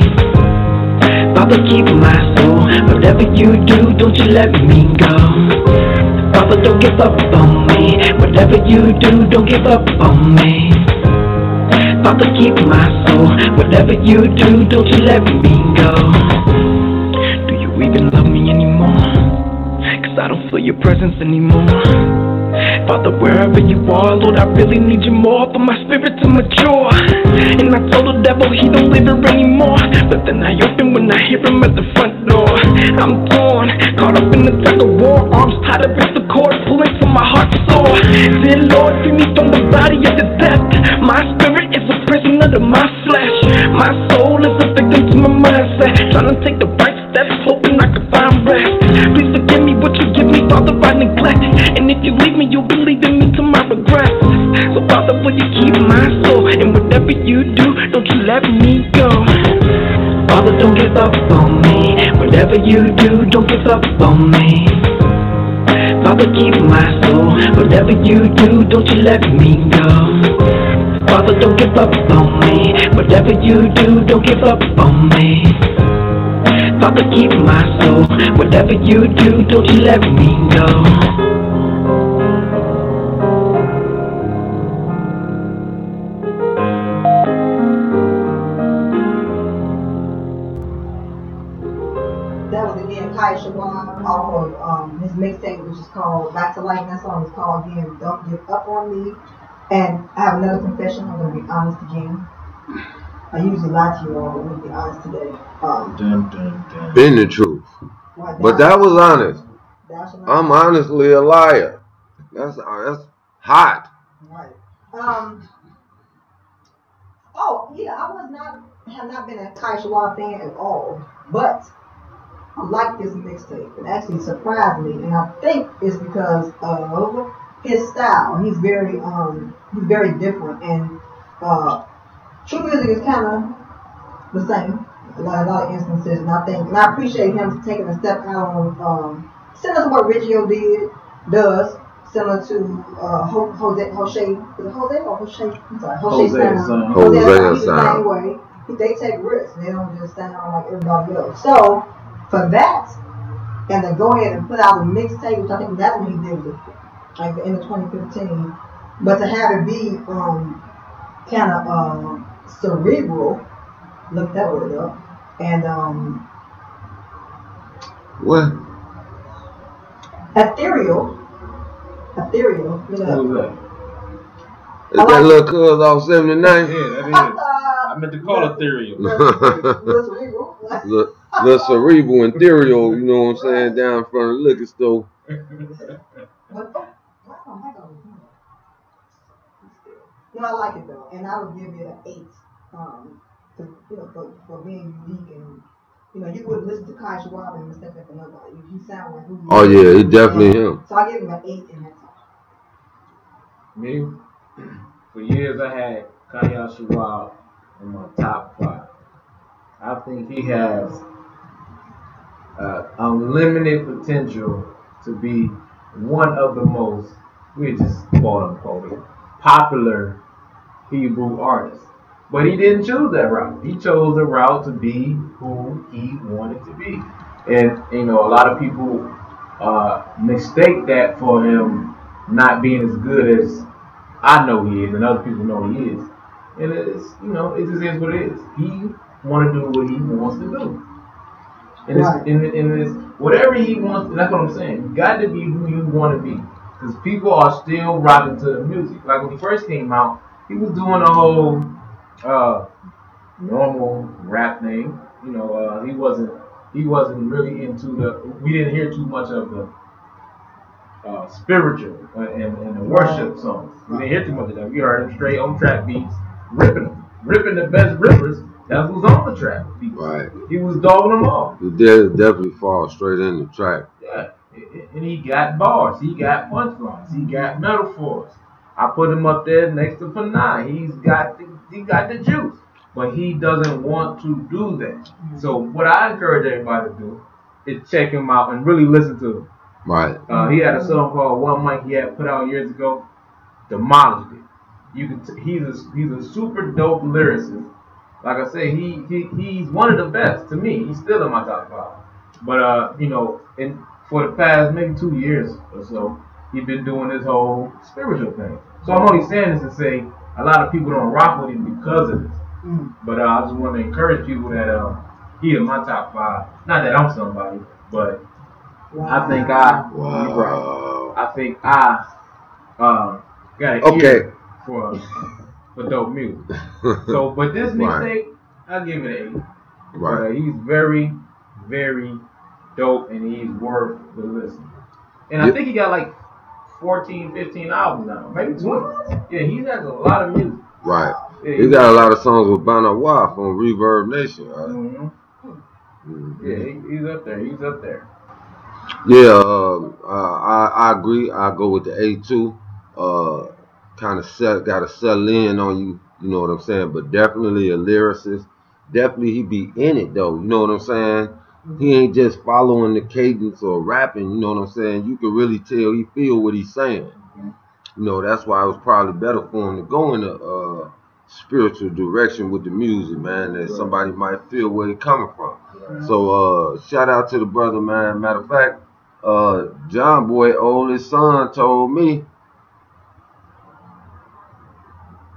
Father, keep my soul. Whatever you do, don't you let me go. Father, don't give up on me. Whatever you do, don't give up on me. Father, keep my soul. Whatever you do, don't you let me go. Do you even love me anymore? I don't feel your presence anymore. Father, wherever you are, Lord, I really need you more for my spirit to mature. And I told the devil he don't live here anymore, but then I open when I hear him at the front door. I'm torn, caught up in the tug of war, arms tied up with the cord, pulling from my heart sore. Dear Lord, free me from the body of the death. My spirit is a prisoner to my flesh. My soul is a victim to my mindset, trying to take the right steps, hoping I can find rest. Please forgive me what you give me, Father, I neglect. And if you leave me, you'll be leaving me to my regrets. So Father, will you keep my soul? And whatever you do, don't you let me go. Father, don't give up on me. Whatever you do, don't give up on me. Father, keep my soul. Whatever you do, don't you let me go. Father, don't give up on me. Whatever you do, don't give up on me. Father, keep my soul. Whatever you do, don't you let me go. off of his mixtape, which is called Back to Life. That song is called again, Don't Give Up on Me. And I have another confession. I'm gonna be honest again. I usually lie to you all, but I'm gonna be honest today. Been the truth. Right, But that was honest. thou shalt not I'm lie. honestly a liar. That's hot. Right. Oh yeah, have not been a Kai Schwab fan at all, but I like this mixtape. It actually surprised me, and I think it's because of his style. He's very different, and true music is kind of the same. A lot of instances, and I appreciate him taking a step out on similar to what Riggio does. Similar to Jose, is it Jose or Jose? I'm sorry, Jose Sound. Jose He's the Sound. same way. They take risks. They don't just sound like everybody else. So for that, and to go ahead and put out a mixtape, which I think that's when he did it, like the end of 2015. But to have it be kind of cerebral, look that word up, and What? ethereal. Look it Who up. was that? Is that little cuz off 79? Yeah, that is. I meant to call it Ethereal. Little cerebral. The cerebral and ethereal, you know what I'm saying, down in front of the liquor store. No, I like it though, and I would give it an 8. For being unique, and you wouldn't listen to Kai Schwab and mistake that for nobody. He sound like who you Oh are. yeah, he definitely him. So I give him an 8 in that song. Me, for years I had Kanye Schwab in my top 5. I think he has unlimited potential to be one of the most, we just quote unquote, popular Hebrew artists. But he didn't choose that route. He chose a route to be who he wanted to be. And, a lot of people mistake that for him not being as good as I know he is and other people know he is. And it's, it just is what it is. He want to do what he wants to do. And it's whatever he wants, and that's what I'm saying. You got to be who you want to be. Because people are still rocking to the music. Like when he first came out, he was doing a whole normal rap thing. He wasn't really into we didn't hear too much of the spiritual and the worship songs. We didn't hear too much of that. We heard him straight on track beats, ripping the best rippers that was on the track beats. Right. He was dogging them all. He did definitely fall straight in the track. Yeah, and he got bars, he got punchlines, he got metaphors. I put him up there next to Panay. He got the juice, but he doesn't want to do that. So what I encourage everybody to do is check him out and really listen to him. Right. He had a song called One Mic he had put out years ago. Demolished it. He's a super dope lyricist. Like I say, he's one of the best to me. He's still in my top 5. But and for the past maybe 2 years or so, he's been doing this whole spiritual thing. So I'm only saying this to say a lot of people don't rock with him because of this. But I just want to encourage people that he in my top 5. Not that I'm somebody, but I think I think I got an ear for dope music. So, but this mixtape, I'll give it an 8. Right. He's very, very dope, and he's worth the listen. And I think he got like 14, 15 albums now, maybe 20. Yeah, he has a lot of music. Right. Yeah, He got a lot of songs with Banawa from Reverb Nation, right? Mm-hmm. Yeah, he's up there. He's up there. Yeah, I agree. I go with the A2. Kind of got to settle in on you. You know what I'm saying? But definitely a lyricist. Definitely he be in it though. You know what I'm saying? He ain't just following the cadence or rapping. You know what I'm saying? You can really tell he feel what he's saying. That's why it was probably better for him to go in a spiritual direction with the music, man. That somebody might feel where he coming from. So shout out to the brother, man. Matter of fact, John Boy, oldest son, told me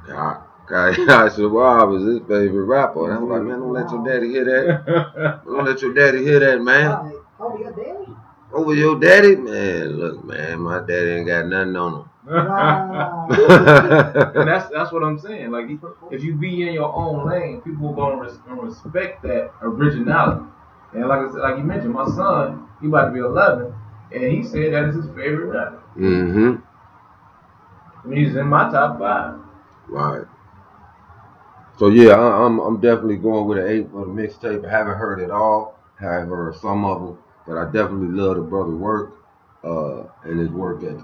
Kanye Schwab is his favorite rapper. And I'm like, man, don't let your daddy hear that. Don't let your daddy hear that, man. Oh, your daddy? Over your daddy? Man, look, man, my daddy ain't got nothing on him. Wow. And that's what I'm saying. Like, if you be in your own lane, people gonna respect that originality. And like I said, like you mentioned, my son, he about to be 11, and he said that is his favorite rapper. Mm-hmm. And he's in my top 5. Right. So yeah, I'm definitely going with an 8 for the mixtape. I haven't heard it all. I have heard some of them, but I definitely love the brother work and his work ethic.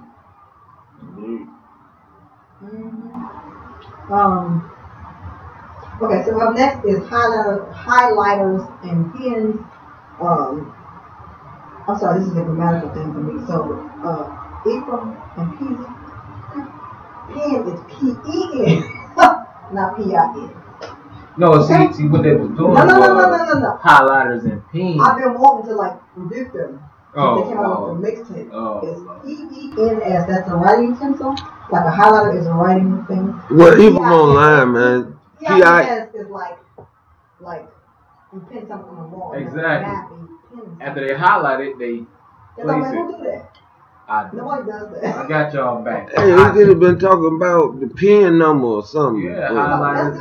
Okay, so up next is highlighters and pens. I'm sorry, this is a grammatical thing for me. So, Ephraim and Peasy. Pen is P-E-N, not P-I-N. No, see what they was doing. No. Highlighters and pens. I've been wanting to like rebuke them. They came out with a mixtape. It's P-E-N-S. That's a writing utensil. Like a highlighter is a writing thing. Well, even online, man. P-I-N-S is like you pin something on the wall. Exactly. After they highlight it, they place it. Who do that? Nobody does that. I got y'all back. Hey, we could have been talking about the pen number or something. Yeah, highlighters.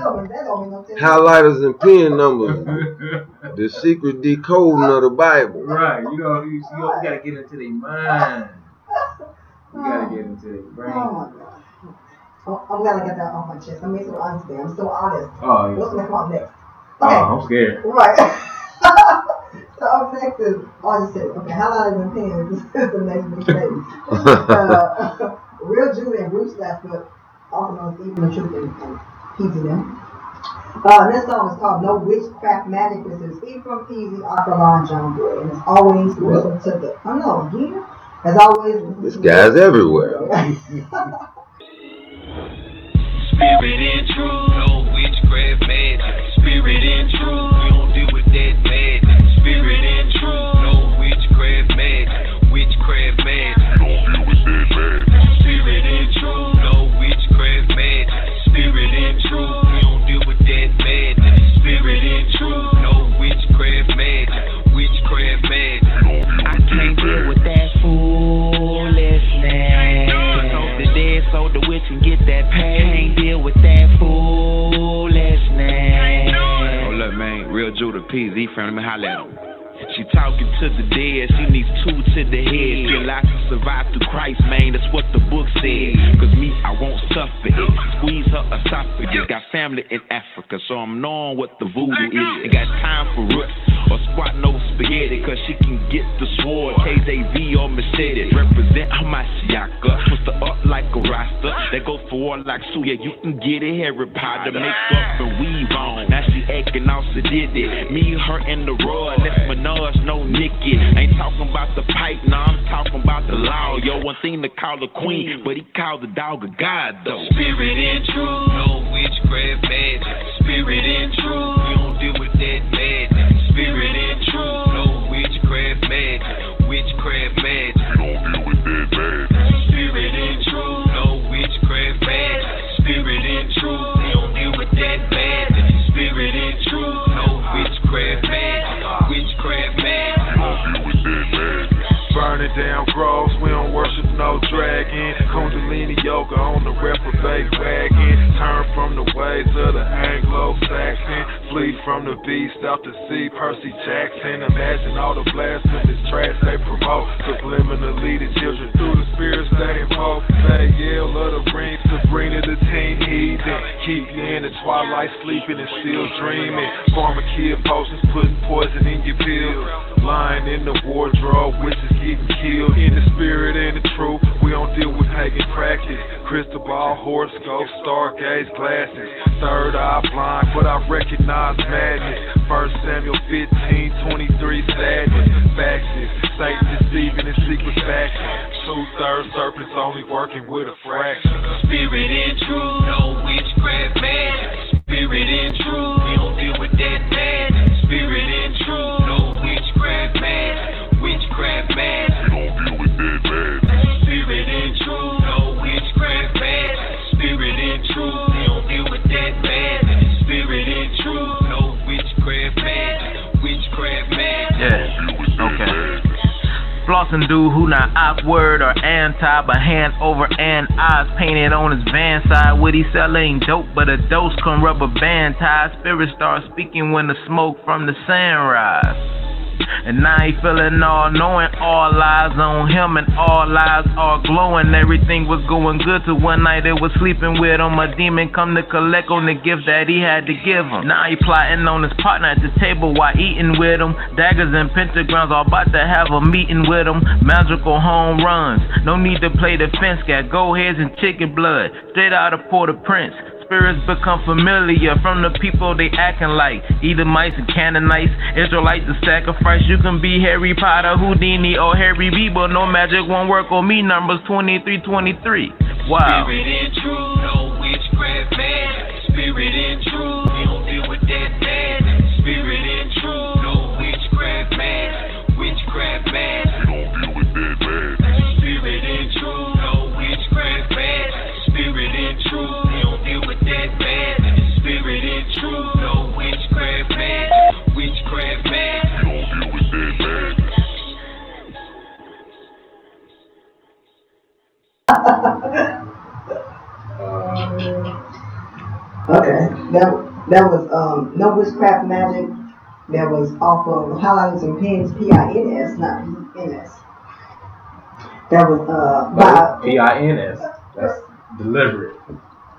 Highlighters and pen numbers. The secret decoding of the Bible. Right. You gotta get into their mind. You gotta get into their brain. Oh my God. Oh, I'm glad I got that off my chest. I'm so honest today. I'm so honest. Oh, yeah. What's gonna come up next? Okay. Oh, I'm scared. Right. So up next is, I just said, okay, highlighters and pens. This is the next big thing. Real Julie and Bruce Stafford, also known as Even the Truth and Peasy them. This song is called No Witchcraft Magic. This is Ephraim, Peasy, Aqualon, John Boy. And as always, listen to the, I don't know, again, as always, this guy's everywhere. Spirit and truth, no witchcraft magic. Spirit and truth, we don't deal with that magic. Spirit and truth, no witchcraft magic. Witchcraft magic, we don't deal with that magic. Spirit and truth, no witchcraft magic. Spirit and truth, we don't deal with that magic. Spirit and truth, no witchcraft magic. Witchcraft magic, I can't deal with that foolishness. The dead so the witch can get that pay. Can't deal with that foolishness. Oh look, man, real Judah Peasy from me, holla at him. She talking to the dead, she needs 2 to the head. Feel I can survive through Christ, man, that's what the book said. Cause me, I won't suffer it. Squeeze her esophagus. Got family in Africa, so I'm knowing what the voodoo is. Ain't got time for roots or squat no spaghetti. Cause she can get the sword, KJV or machete. Represent Hamashiaka, twist her up like a roster. They go for war like Suya, you can get it, Harry Potter. Make up and weave on, now she acting off, so did it. Me, her, and the rod, let's Minaj, no Nikki. Ain't talking about the pipe, nah, I'm talking about the law. Yo, one thing to call her queen, but he called the dog a god, though. Spirit and truth, no witchcraft magic. Spirit and truth, we don't deal with that magic. Spirit and truth, no witchcraft magic. Witchcraft magic, we don't deal with that magic. Spirit and truth, no witchcraft magic. Spirit and truth, we don't deal with that magic. Spirit and truth, no witchcraft magic. Witchcraft magic, we don't deal with that magic. Burning down groves, we don't worship no dragon. Kundalini yoga on the reprobate wagon. Turn from the ways of the Anglo-Saxon. Flee from the beast out to sea, Percy Jackson. Imagine all the blasphemous trash they promote. Subliminally the children through the spirits they invoke. They yell of the ring, Sabrina the teen heathen. Keep you in the twilight sleeping and still dreaming. Pharma kid potions, putting poison in your pills. Lying in the wardrobe, witches getting killed. In the spirit and the truth, we don't deal with pagan practice. Crystal ball, horoscope, stargaze glasses. Third eye blind, but I recognize madness. 1 Samuel 15:23 sadness. Faxes, Satan deceiving in secret factions. 2/3 serpents only working with a fraction. Spirit and truth, no witchcraft magic. Spirit and truth, we don't deal with that magic. Spirit and truth, no witchcraft magic. Witchcraft magic, we don't deal with that magic. Spirit and truth, no witchcraft magic. Spirit and truth, we don't deal with that magic. Spirit and truth, no witchcraft magic. Witchcraft magic. Yeah, okay. flossing dude who not awkward or anti, but hand over and eyes painted on his van side. What he sell ain't dope, but a dose come rubber band tie. Spirit start speaking when the smoke from the sand rise. And now he feeling all knowing, all eyes on him and all eyes are glowing. Everything was going good till one night it was sleeping with him. A demon come to collect on the gift that he had to give him. Now he plotting on his partner at the table while eating with him. Daggers and pentagrams all about to have a meeting with him. Magical home runs, no need to play defense. Got go heads and chicken blood, straight out of Port-au-Prince. Spirits become familiar from the people they acting like Edomites and Canaanites, Israelites to sacrifice. You can be Harry Potter, Houdini, or Harry B, but no magic won't work on me. Numbers 23:23. Wow. Spirit and truth, no witchcraft man. Spirit and truth, we don't deal with that man. Spirit and truth, no witchcraft man. Witchcraft man, we don't deal with that man. Spirit and truth, no witchcraft man. Spirit and truth, we don't deal with that man. Spirit and truth, no witchcraft man. Witchcraft man, we don't deal with that man. Okay, that was No Witchcraft Magic. That was off of Highlighters and Pins, P-I-N-S, not P-N-S. That was by P-I-N-S. That's deliberate.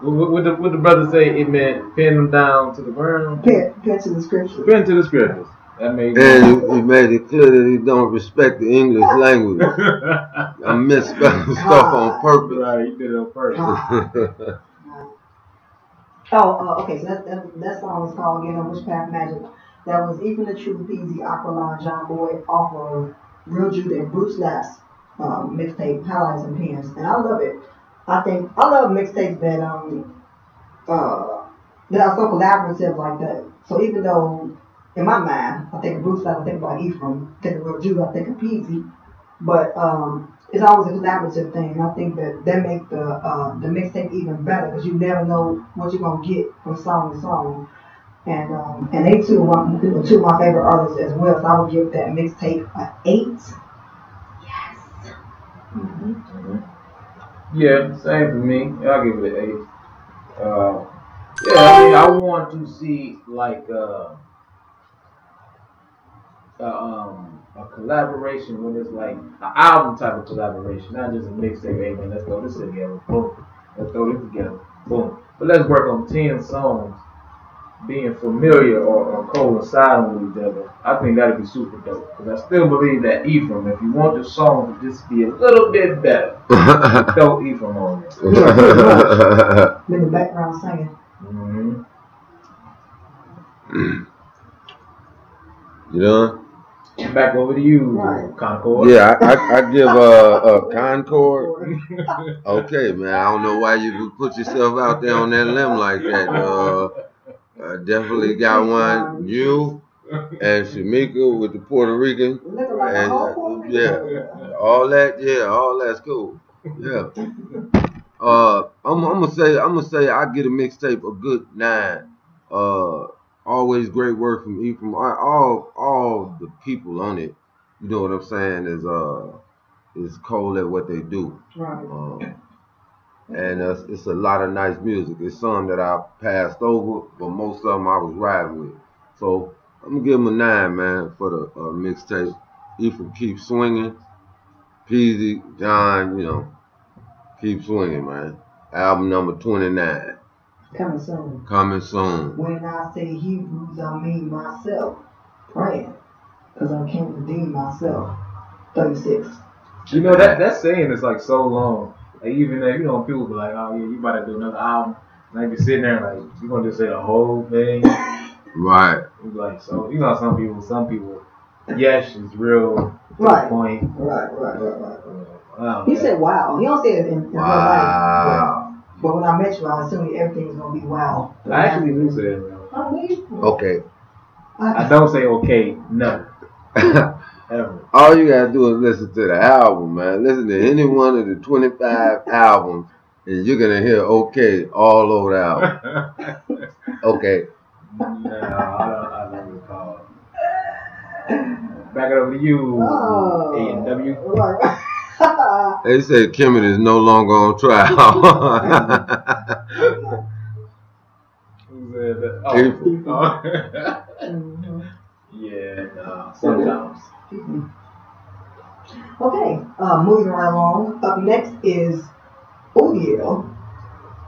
What the brother say? It meant pin them down to the ground. Pin to the scriptures. Pin to the scriptures. That made And he made it clear that he don't respect the English language. I misspelling stuff on purpose. Right, he did it on purpose. Okay, so that song was called again, Witchcraft Magic. That was Even the Truth, Peasy, Aqualon, John Boy, off of Real Jude and Bruce Lass mixtape, Highlights and Pins. And I love it. I love mixtapes that are so collaborative like that. So even though in my mind I think of Bruce Lass, I think about Ephraim, I think of Real Jude, I think of Peasy, but it's always a collaborative thing. And I think that make the mixtape even better because you never know what you're gonna get from song to song. And they two are two of my favorite artists as well. So I would give that mixtape an 8. Yes. Mm-hmm. Yeah, same for me. I'll give it an 8. Yeah, I mean, I want to see like a collaboration when it's like an album type of collaboration, not just a mixtape. Hey man, let's throw this together. Boom. Let's throw this together. Boom. But let's work on 10 songs being familiar or coinciding with each other. I think that'd be super dope. Because I still believe that Ephraim, if you want the song to just be a little bit better, throw Ephraim on it. Yeah, in the background singing. Mm-hmm. You know? Back over to you, Right. Concord. Yeah, I give a Concord. Okay, man. I don't know why you would put yourself out there on that limb like that. I definitely got one. You and Shamika with the Puerto Rican. Looking like a whole Puerto Rican. Yeah, all that. Yeah, all that's cool. Yeah. I'm gonna say I get a mixtape a good 9. Always great work from Ephraim. All the people on it, you know what I'm saying, is cold at what they do. Right. And it's a lot of nice music. It's some that I passed over, but most of them I was riding with. So I'm gonna give them a 9, man, for the mixtape. Ephraim keep swinging. Peasy, John, you know, keep swinging, man. Album number 29. Coming soon. Coming soon. When I say Hebrews, I mean myself. Praying. Because I can't redeem myself. 36. You know, that saying is like so long. Like even though, you know, people be like, oh yeah, you about to do another album. And I be sitting there like, you gonna just say the whole thing? Right. It's like, so, you know, some people, yes, is real to Right. the point. Right. Wow, He said wow. He don't say it in real life. Wow. But when I met you, I assume everything's going to be wow. I actually do say it, bro. I mean, Okay. I don't say okay, no. Ever. All you gotta do is listen to the album, man. Listen to any one of the 25 albums, and you're gonna hear okay all over the album. Okay. No, I don't recall. Back it over to you, Oh. A&W. They said Kemet is no longer on trial. Who said that? April. Oh. Mhm. Yeah, nah, sometimes. Okay, moving right along. Up next is Udiel,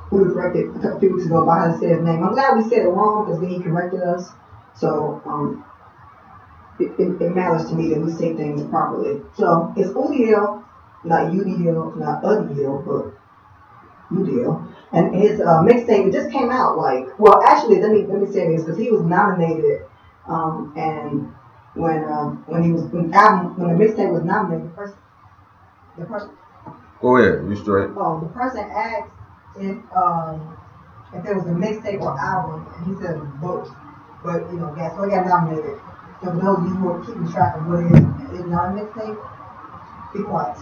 who was corrected a few weeks ago by how to say his name. I'm glad we said it wrong because then he corrected us. So it matters to me that we say things properly. So it's Udiel, not UDL, not Udiel, but Udiel. And his mixtape just came out well, actually, let me say this because he was nominated, and when the mixtape was nominated, the person. Go ahead, you straight. Oh, the person asked if there was a mixtape or album, and he said both. But so he got nominated. So for those of you who are keeping track of what it is not a mixtape, be quiet.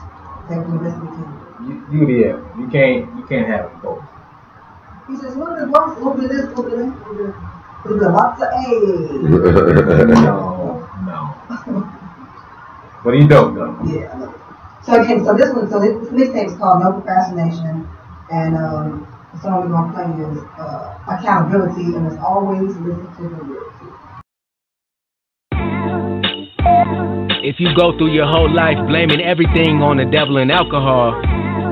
Thank you for listening to me. You can't have it both. He says, look at the both, look at this, look at this, look at lots of A. No. But he dope though. Yeah, I love it. So again, this mixtape is called No Procrastination, and the song we're gonna play is Accountability, and it's always listen to the lyrics. If you go through your whole life blaming everything on the devil and alcohol,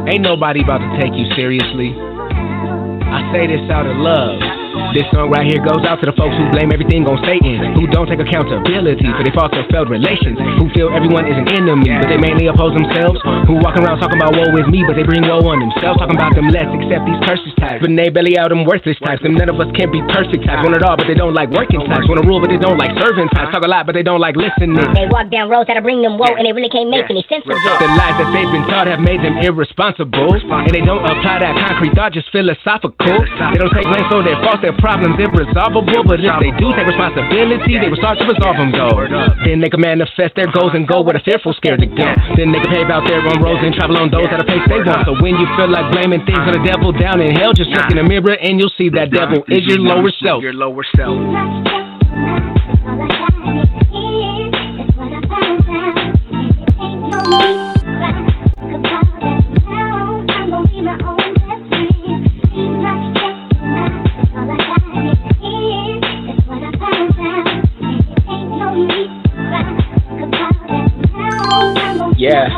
ain't nobody about to take you seriously. I say this out of love. This song right here goes out to the folks who blame everything on Satan, who don't take accountability for their faults or failed relations, who feel everyone is an enemy, but they mainly oppose themselves, who walk around talking about woe is me, but they bring woe on themselves, talking about them let's accept these curses types, but they belly out them worthless types, and none of us can be perfect types, want it all, but they don't like working types, want to rule, but they don't like serving types, talk a lot, but they don't like listening. They walk down roads that'll bring them woe, and they really can't make any sense of it. The lies that they've been taught have made them irresponsible, and they don't apply that concrete thought, just philosophical. They don't take blame for their faults, their problems, irresolvable, but if they do take responsibility, they will start to resolve them though. Then they can manifest their goals and go where the fearful scared to go. Then they can pave out their own roads and travel on those at a pace they want. So when you feel like blaming things on the devil down in hell, just look in the mirror and you'll see that devil is your lower self. Your lower self. Yeah,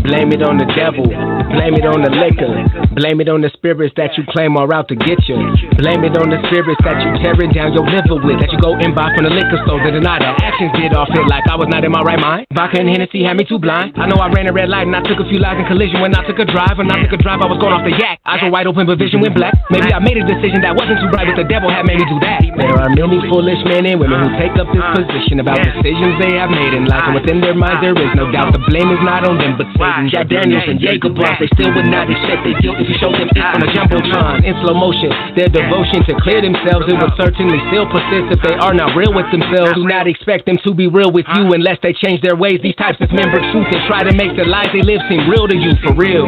blame it on the devil, blame it on the liquor, blame it on the spirits that you claim are out to get you, blame it on the spirits that you tearing down your liver with, that you go and buy from the liquor store to deny the actions did all feel like I was not in my right mind. Vodka and Hennessy had me too blind. I know I ran a red light and I took a few lives in collision when I took a drive. When I took a drive, I was going off the yak. Eyes were wide open, but vision went black. Maybe I made a decision that wasn't too bright, but the devil had made me do that. There are many foolish men and women who take up this position about decisions they have made in life, and within their minds there is no doubt the blame is not on them but Satan. Jack Daniels and Jacob Ross, they still would not accept their guilt if you showed them it on a jumbotron in slow motion. Their devotion to clear themselves, it would certainly still persist if they are not real with themselves. Do not expect them to be real with you unless they change their ways. These types dismember truth and try to make the lies they live seem real to you for real.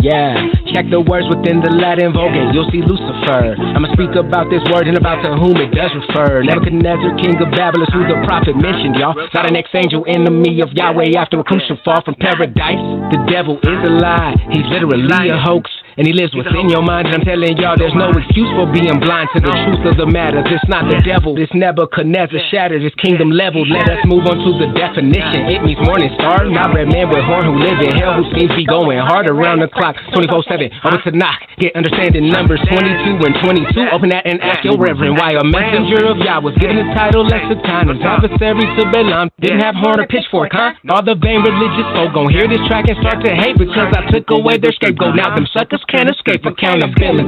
Yeah, check the words within the Latin Vulgate, you'll see Lucifer. I'ma speak about this word and about to whom it does refer. Nebuchadnezzar, king of Babylon, who the prophet mentioned, y'all. Not an ex-angel, enemy of Yahweh after a crucial fall from paradise. The devil is a lie, he's literally a hoax, and he lives within your mind. And I'm telling y'all, there's no excuse for being blind to the truth of the matter. This not the devil, this Nebuchadnezzar shattered his kingdom leveled. Let us move on to the definition. It means morning star, not red man with horn who live in hell, who seems be going hard around the clock, 24/7. Over to knock, get understanding numbers 22 and 22. Open that and ask your reverend why a messenger of Yah was given the title Lexicon. His adversary to Balaam didn't have horn or pitchfork, huh? All the vain religious folk gon' hear this track and start to hate because I took away their scapegoat. Now them suckers can't escape accountability.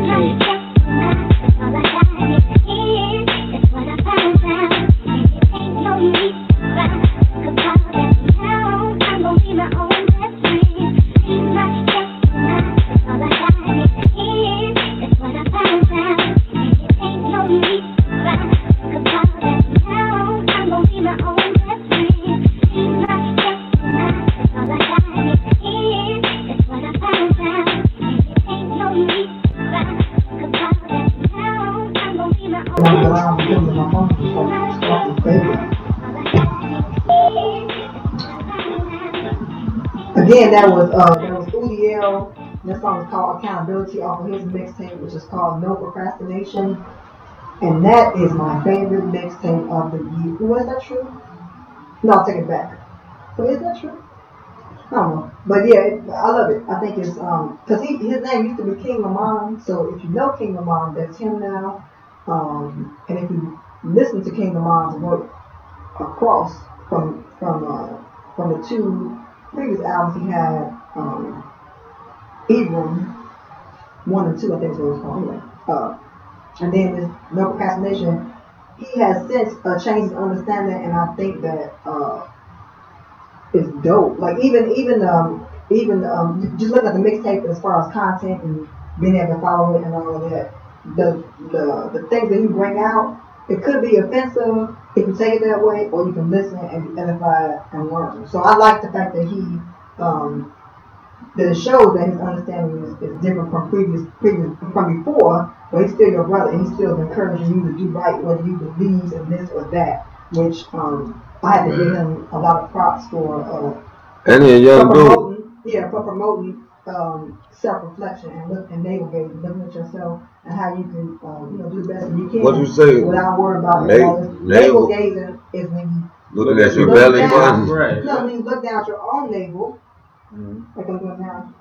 then there was Udiel. That song is called Accountability off of his mixtape, which is called No Procrastination. And that is my favorite mixtape of the year. Was that true? No, I'll take it back. But is that true? I don't know. But yeah, I love it. I think it's because his name used to be King Lamont. So if you know King Lamont, that's him now. And if you listen to King Lamont's work across from the two previous albums he had, Ibram 1 and 2, I think is what it's called. Anyway, and then this No Procrastination. He has since changed his understanding, and I think that it's dope. Like even just looking at the mixtape as far as content and being able to follow it and all of that. The things that you bring out, it could be offensive if you take it that way, or you can listen and edify and learn. So I like the fact that he that it shows that his understanding is different from from before, but he's still your brother and he's still encouraging you to do right, whether you believe in this or that, which I had to give him a lot of props for. And a young dude. Yeah, for promoting self-reflection and navel gazing, looking at yourself and how you can do the best that you can. What you say? Without worrying about navel gazing is when you looking at your belly button. Right. No, when you look down at your own navel, like I'm doing now.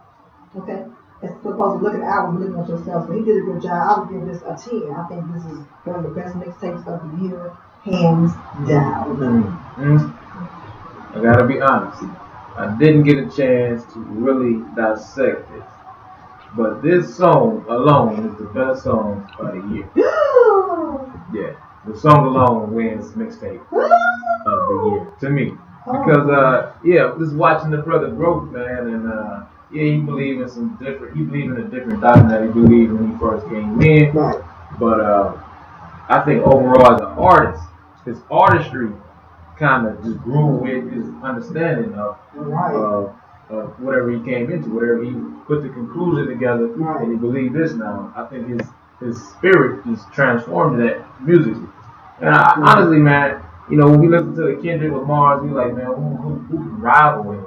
Okay. It's supposed to look at album, looking at yourself. So he did a good job. I would give this a 10. I think this is one of the best mixtapes of the year, hands down. I gotta be honest. I didn't get a chance to really dissect it, but this song alone is the best song of the year. Yeah, the song alone wins mixtape of the year to me, because just watching the brother growth, man, and he believed in he believed in a different doctrine that he believed when he first came in, but I think overall as an artist, his artistry kind of just grew with his understanding of whatever he came into, whatever he put the conclusion together, and he believed this now. I think his spirit just transformed that musically. And honestly, man, when we listen to the Kendrick Lamar's, we like, man, who can rival him?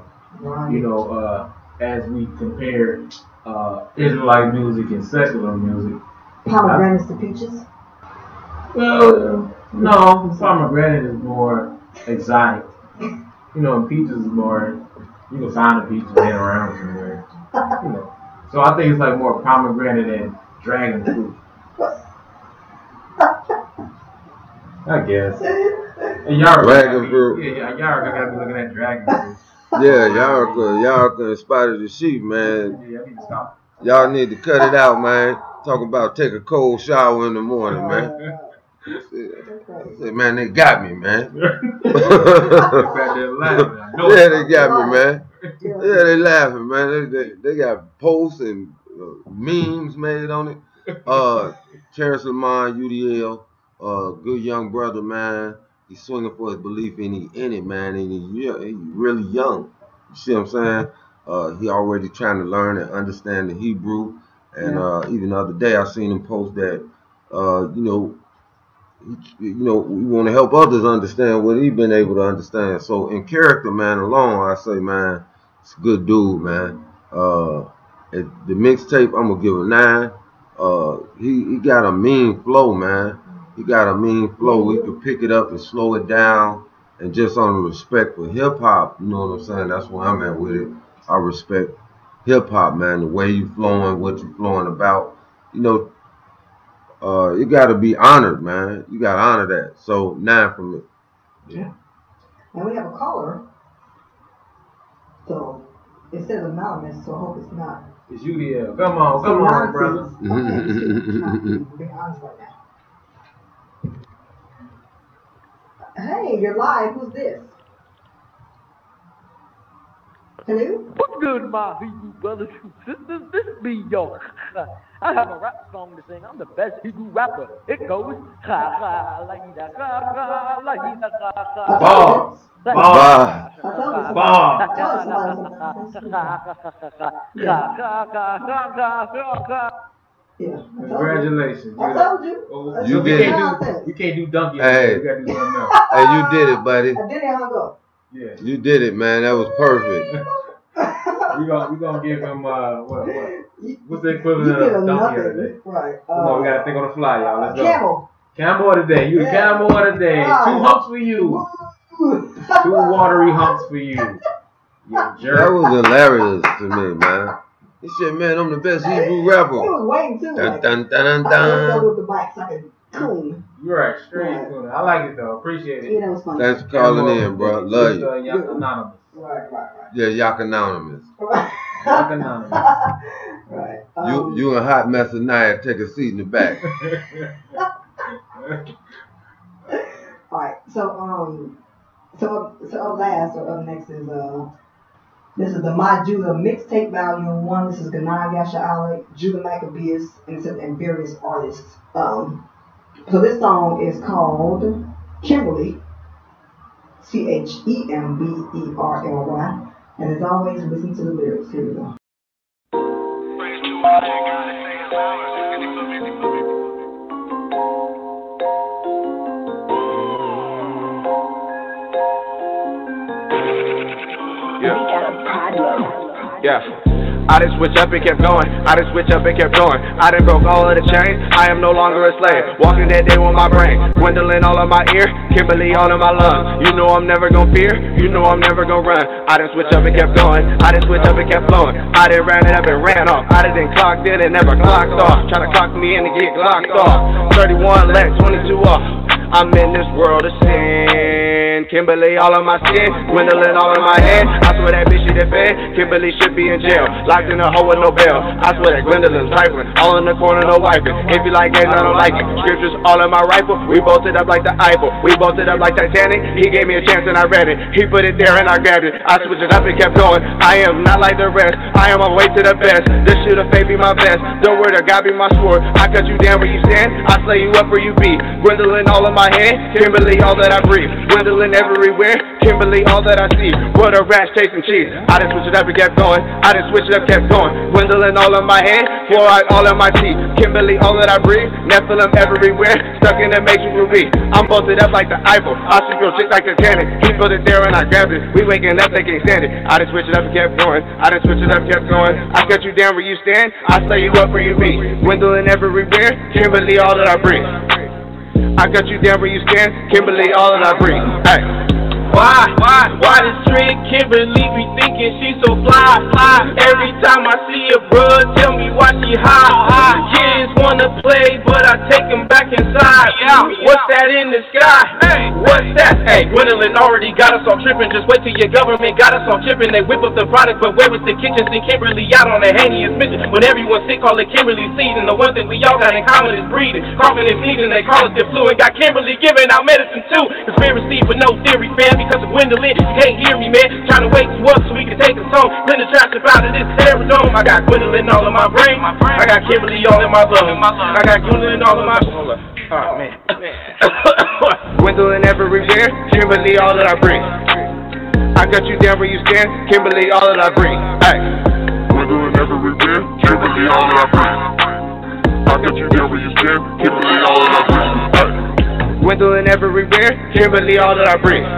As we compare Israelite music and secular music. Pomegranates to peaches? Well, no, pomegranate is more exotic. And peaches is more, you can find a peach laying around somewhere. So I think it's like more pomegranate than dragon fruit. I guess. And Dragon fruit. Y'all gotta be looking at dragon fruit. Yeah, y'all could spotted the sheep, man. Yeah, I need to stop. Y'all need to cut it out, man. Talking about take a cold shower in the morning, man. I said, man, they got me, man. Yeah, they got me, man. Yeah, they laughing, man. They got posts and memes made on it. Terrence Lamont, UDL, good young brother, man. He's swinging for his belief in it, man. And he's really young. You see what I'm saying? He already trying to learn and understand the Hebrew. And even the other day, I seen him post that, we want to help others understand what he's been able to understand. So in character, man, alone, I say, man, it's a good dude, man. The mixtape, I'm gonna give a 9. He got a mean flow, man. He got a mean flow. He could pick it up and slow it down, and just on the respect for hip hop, you know what I'm saying? That's where I'm at with it. I respect hip hop, man. The way you flowing, what you flowing about, you gotta be honored, man. You gotta honor that. So 9 from me. Yeah. And we have a caller. So it says anonymous, so I hope it's not. It's UDL. Come on, brother. Okay, be honest right now. Hey, you're live. Who's this? Hello? What's good, my Hebrew brothers and sisters? This be yo. I have a rap song to sing. I'm the best Hebrew rapper. It goes ha ha la da ha ha la da ha ha. Yeah. Congratulations. I told you. You can't do donkey. Hey. You gotta do something else. Hey, you did it, buddy. I did it, hung up. Yeah. You did it, man. That was perfect. We gonna give him what's the equivalent You of did donkey of the nothing. day? Right. Come on, we gotta think on the fly, y'all. Let's go. Camel. Camel of the day. You the camel of the day. Right. 2 humps for you. 2 watery humps for you. You jerk. That was hilarious to me, man. He said, man, I'm the best Hebrew rapper. He was waiting too. Dun, Like, dun, dun, dun, let's go dun. with the mic so I can coon. You're right, straight cool. I like it though. Appreciate it. Yeah, that was funny. Thanks for calling in, bro. Love you. Anonymous. Right. Yeah, Yak Anonymous. Right. Anonymous. Right. You and Hot Mess and Naya take a seat in the back. All right. So up next is this is the My Judah mixtape volume 1. This is Ghanai Yasha Ali, Judah Maccabeus, and various artists. So this song is called Kimberly, Chemberly, and as always, listen to the lyrics. Here we go. Yeah. I done switch up and kept going. I done switch up and kept going. I done broke all of the chains. I am no longer a slave. Walking that day with my brain. Dwindling all of my ear. Kimberly all in my lungs. You know I'm never gonna fear. You know I'm never gonna run. I done switch up and kept going. I done switch up and kept flowing. I done ran it up and ran off. I done clocked in and never clocked off. Try to clock me in and get clocked off. 31 let 22 off. I'm in this world of sin. Kimberly all on my skin, dwindling all in my head. I swear that bitch she the fed. Kimberly should be in jail, locked in a hole with no bail. I swear that Gwendolyn's trifling, all in the corner, no wiping. If you like it, I don't like it. Scriptures all in my rifle. We bolted up like the Eiffel. We bolted up like Titanic. He gave me a chance and I read it. He put it there and I grabbed it. I switched it up and kept going. I am not like the rest. I am on my way to the best. This should have faith be my best. The word of God be my sword. I cut you down where you stand. I slay you up where you be. Gwendolyn all in my head. Kimberly all that I breathe. Gwendolyn everywhere. Kimberly all that I see. What a rash chasing cheese. I done switched it up and kept going. I done switched it up, kept going. Gwendolyn all in my head. Fluoride all in my teeth. Kimberly all that I breathe. Nephilim everywhere. Stuck in the matrix with me. I'm bolted up like the Eiffel. I see your chick like the Titanic. He put it there and I grabbed it. We waking up, they can't stand it. I done switched it up and kept going. I done switched it up, kept going. I cut you down where you stand. I slay you up where you be. Gwendolyn everywhere. Kimberly all that I breathe. I got you down where you stand, Kimberly, all that I breathe. Hey. Why this trick Kimberly be thinking she so fly? Every time I see a bruh, tell me why she high. Kids wanna play, but I take them back inside. What's that in the sky? What's that? Hey, Gwendolyn already got us all tripping. Just wait till your government got us all tripping. They whip up the product, but where was the kitchen? See Kimberly out on the heinous mission. When everyone's sick, call it Kimberly season. The one thing we all got in common is breathing, coughing and sneezing. They call it the flu and got Kimberly giving out medicine too. Conspiracy with no theory, fam. Because of Gwendolyn, you can't hear me, man. Trying to wake you up so we can take us home. Clean the trash up out of this aerodrome. I got Gwendolyn all in my brain. I got Kimberly all in my lungs. I got Gwendolyn all in my. Oh man. Gwendolyn everywhere, Kimberly all that I breathe. I got you down where you stand, Kimberly all that I breathe. Hey. Gwendolyn everywhere, Kimberly all that I breathe. I got you down where you stand, Kimberly all that I breathe. Hey. Gwendolyn everywhere, Kimberly all that I breathe.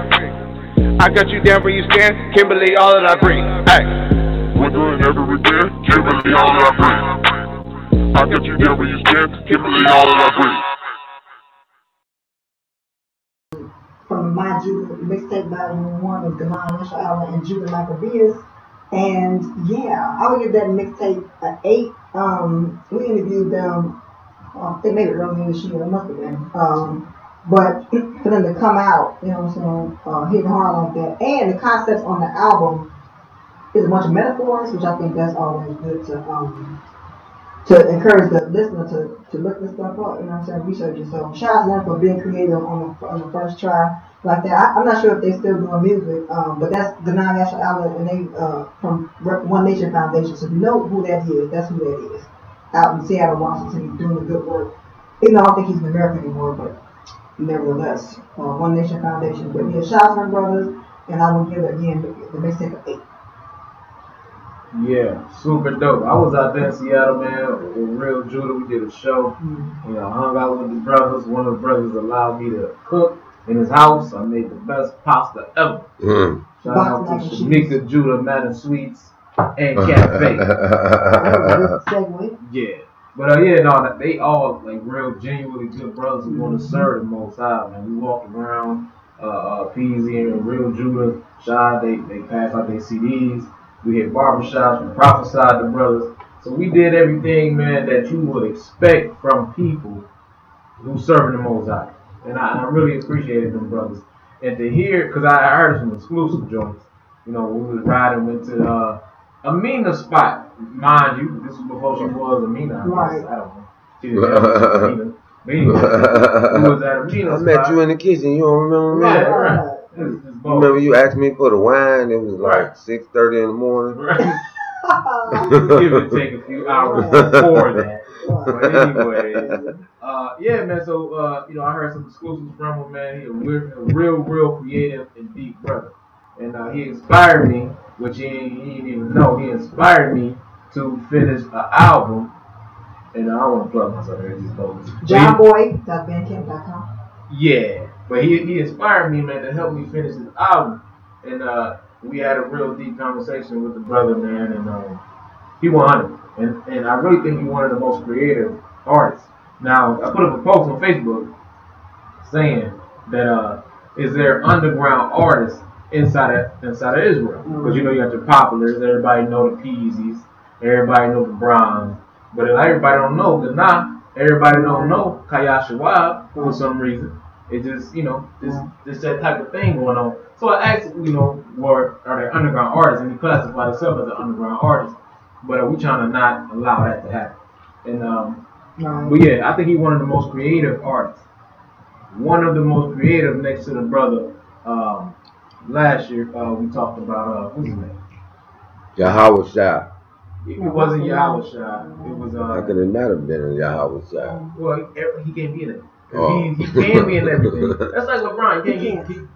I got you down where you stand, Kimberly all that I breathe. Hey. Gwendolyn everywhere, Kimberly all that I breathe. I got you down where you stand, Kimberly all that I breathe. From My Judah mixtape volume 1 of Ghanai Yasha Ali and Judah Maccabeus. And yeah, I would give that mixtape an 8. We interviewed them, I think maybe early this year, it must have been. But for them to come out, you know what I'm saying, hitting hard like that. And the concepts on the album is a bunch of metaphors, which I think that's always good to encourage the listener to look this stuff up, you know what I'm saying, research it. So shout out to them for being creative on the first try like that. I'm not sure if they still doing music, but that's Ghanai Yasha Ali and they from One Nation Foundation. So if you know who that is, that's who that is. Out in Seattle, Washington, he's doing the good work. Even though I don't think he's in America anymore, but nevertheless, One Nation Foundation. But yeah, shout out to my brothers, and I will give it again the mixtape of 8. Yeah, super dope. I was out there in Seattle, man, with Real Judah. We did a show. You know, hung out with the brothers. One of the brothers allowed me to cook in his house. I made the best pasta ever. Shout out to Shanika Judah, Man of Sweets. and Cafe. Segue. Yeah. But yeah, no, they all like real genuinely good brothers who want to serve the Most High. Man, we walked around Peasy and Real Judah, Shy. They passed out their CDs. We hit barbershops. We prophesied to brothers. So we did everything, man, that you would expect from people who serving the Most High. And I really appreciated them brothers. And to hear, because I heard some exclusive joints. You know, we was riding, went to Amina spot. Mind you, this was before she was Amina. I don't know. She didn't know Amina. But anyway, we was at Amina I spot. met you in the kitchen. You don't remember me? Right. You remember you asked me for the wine? It was like 6:30 in the morning. Right. Give it take a few hours before that. But anyway, yeah, man. So you know, I heard some exclusives from him, man. He's a real creative and deep brother, and he inspired me, which he didn't even know. He inspired me to finish an album, and I don't want to plug myself here. Just focus. JohnBoy.bandcamp.com. Yeah, but he inspired me, man, to help me finish this album, and we had a real deep conversation with the brother, man, and he 100, and I really think he's one of the most creative artists. Now, I put up a post on Facebook saying that is there underground artists inside of Israel? Because you know you got your populars, everybody know the Peasies, everybody know the Browns, but everybody don't know the Nah, everybody don't know Kaya Shawab for some reason. It just, you know, this that type of thing going on. So I asked, you know, are there underground artists? And he classified himself as an underground artist. But we trying to not allow that to happen. And but yeah, I think he's one of the most creative artists. One of the most creative next to the brother. Last year we talked about what's his name? Yahweh Shah. It wasn't Yahweh Shah. It was How could it not have been a Yahweh Shah? Well, he can't be in it. He can be in everything. That's like LeBron. You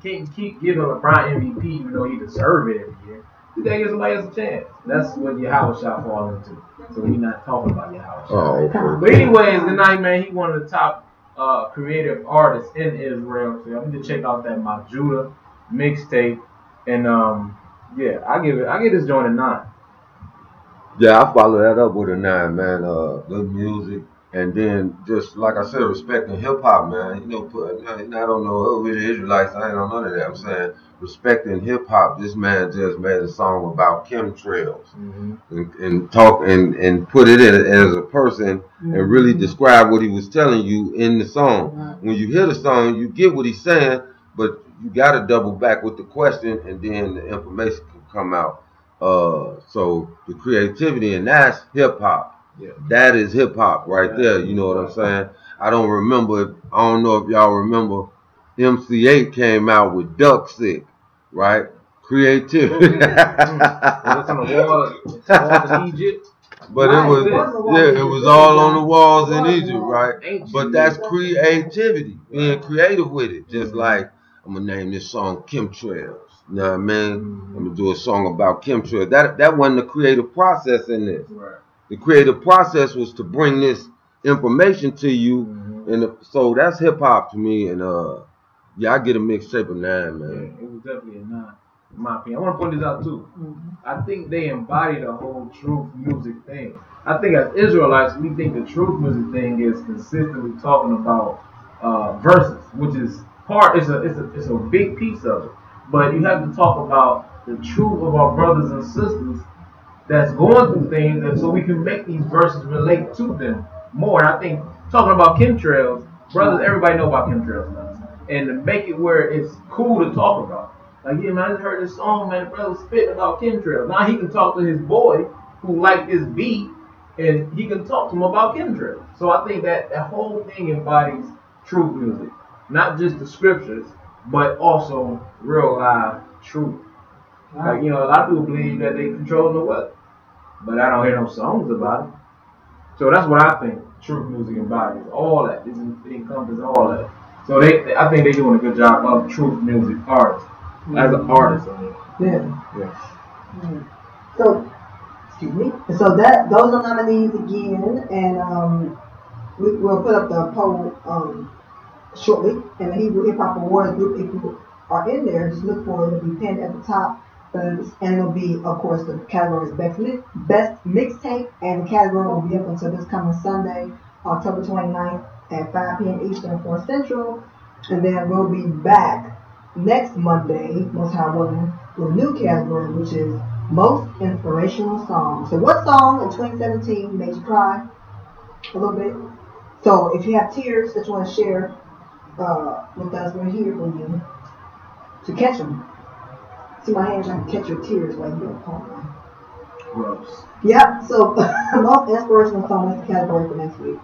can't keep giving LeBron MVP even though he deserves it every year. You gotta give somebody else a chance. That's what Yahweh Shah falls into. So we're not talking about Yahweh Shah. Oh, okay. But anyways, tonight, man, he's one of the top creative artists in Israel. So I need to check out that Majuda mixtape. And yeah, I give this joint a 9. Yeah, I follow that up with a 9, man. Good music. And then, just like I said, respecting hip hop, man. You know, I don't know who the Israelites. I ain't on none of that. I'm saying respecting hip hop. This man just made a song about chemtrails and talk and put it in as a person and really describe what he was telling you in the song. When you hear the song, you get what he's saying, but you got to double back with the question, and then the information can come out. So the creativity, and that's hip hop. Yeah. That is hip hop right there. You know what I'm saying? I don't know if y'all remember. MC8 came out with Duck Sick, right? Creativity. That's on the wall in Egypt. But it was all on the walls in Egypt, right? But that's creativity, being creative with it. Just like I'm gonna name this song Chemtrails. You know what I mean? I'm gonna do a song about chemtrails. That wasn't the creative process in this. Right. The creative process was to bring this information to you, and so that's hip hop to me. And yeah, I get a mixtape of 9, man. Yeah, it was definitely a 9, in my opinion. I want to point this out too. I think they embody the whole truth music thing. I think as Israelites, we think the truth music thing is consistently talking about verses, which is it's a big piece of it. But you have to talk about the truth of our brothers and sisters that's going through things, and so we can make these verses relate to them more. And I think talking about chemtrails, brothers, everybody know about chemtrails now, and to make it where it's cool to talk about. Like, yeah, man, I just heard this song, man, the brother was spitting about chemtrails. Now he can talk to his boy who liked this beat, and he can talk to him about chemtrails. So I think that whole thing embodies truth music, not just the scriptures, but also real live truth. Like, you know, a lot of people believe that they control the weather, but I don't hear no songs about it. So that's what I think truth music embodies. All that. It encompasses all that. So I think they're doing a good job of truth music artists. As an artist, I mean. Yeah. So, excuse me. So those are nominees again, and we'll put up the poll shortly. And the Hebrew Hip Hop Awards group, if you are in there, just look for it. It'll be pinned at the top. And it'll be, of course, the category is best mixtape, and the category will be up until this coming Sunday, October 29th at 5 p.m. Eastern, 4 Central. And then we'll be back next Monday, most high willing, with a new category, which is most inspirational songs. So what song in 2017 made you cry a little bit? So if you have tears that you want to share with us, we're here for you to catch them. See my hands, I can catch your tears while you're on. Gross. Yep, so most inspirational song is the category for next week.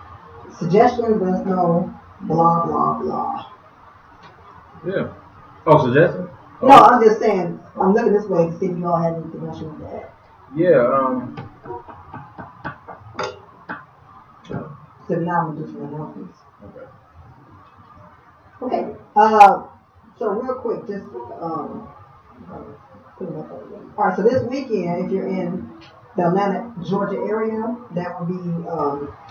Suggestions, let us know, blah, blah, blah. Yeah. Oh, suggestion? No, I'm just saying, I'm looking this way to see if you all have anything else you want to add. Yeah, So now I'm just for announcements. Okay. Okay, so real quick, just, put it up over there. All right, so this weekend, if you're in the Atlanta, Georgia area, that will be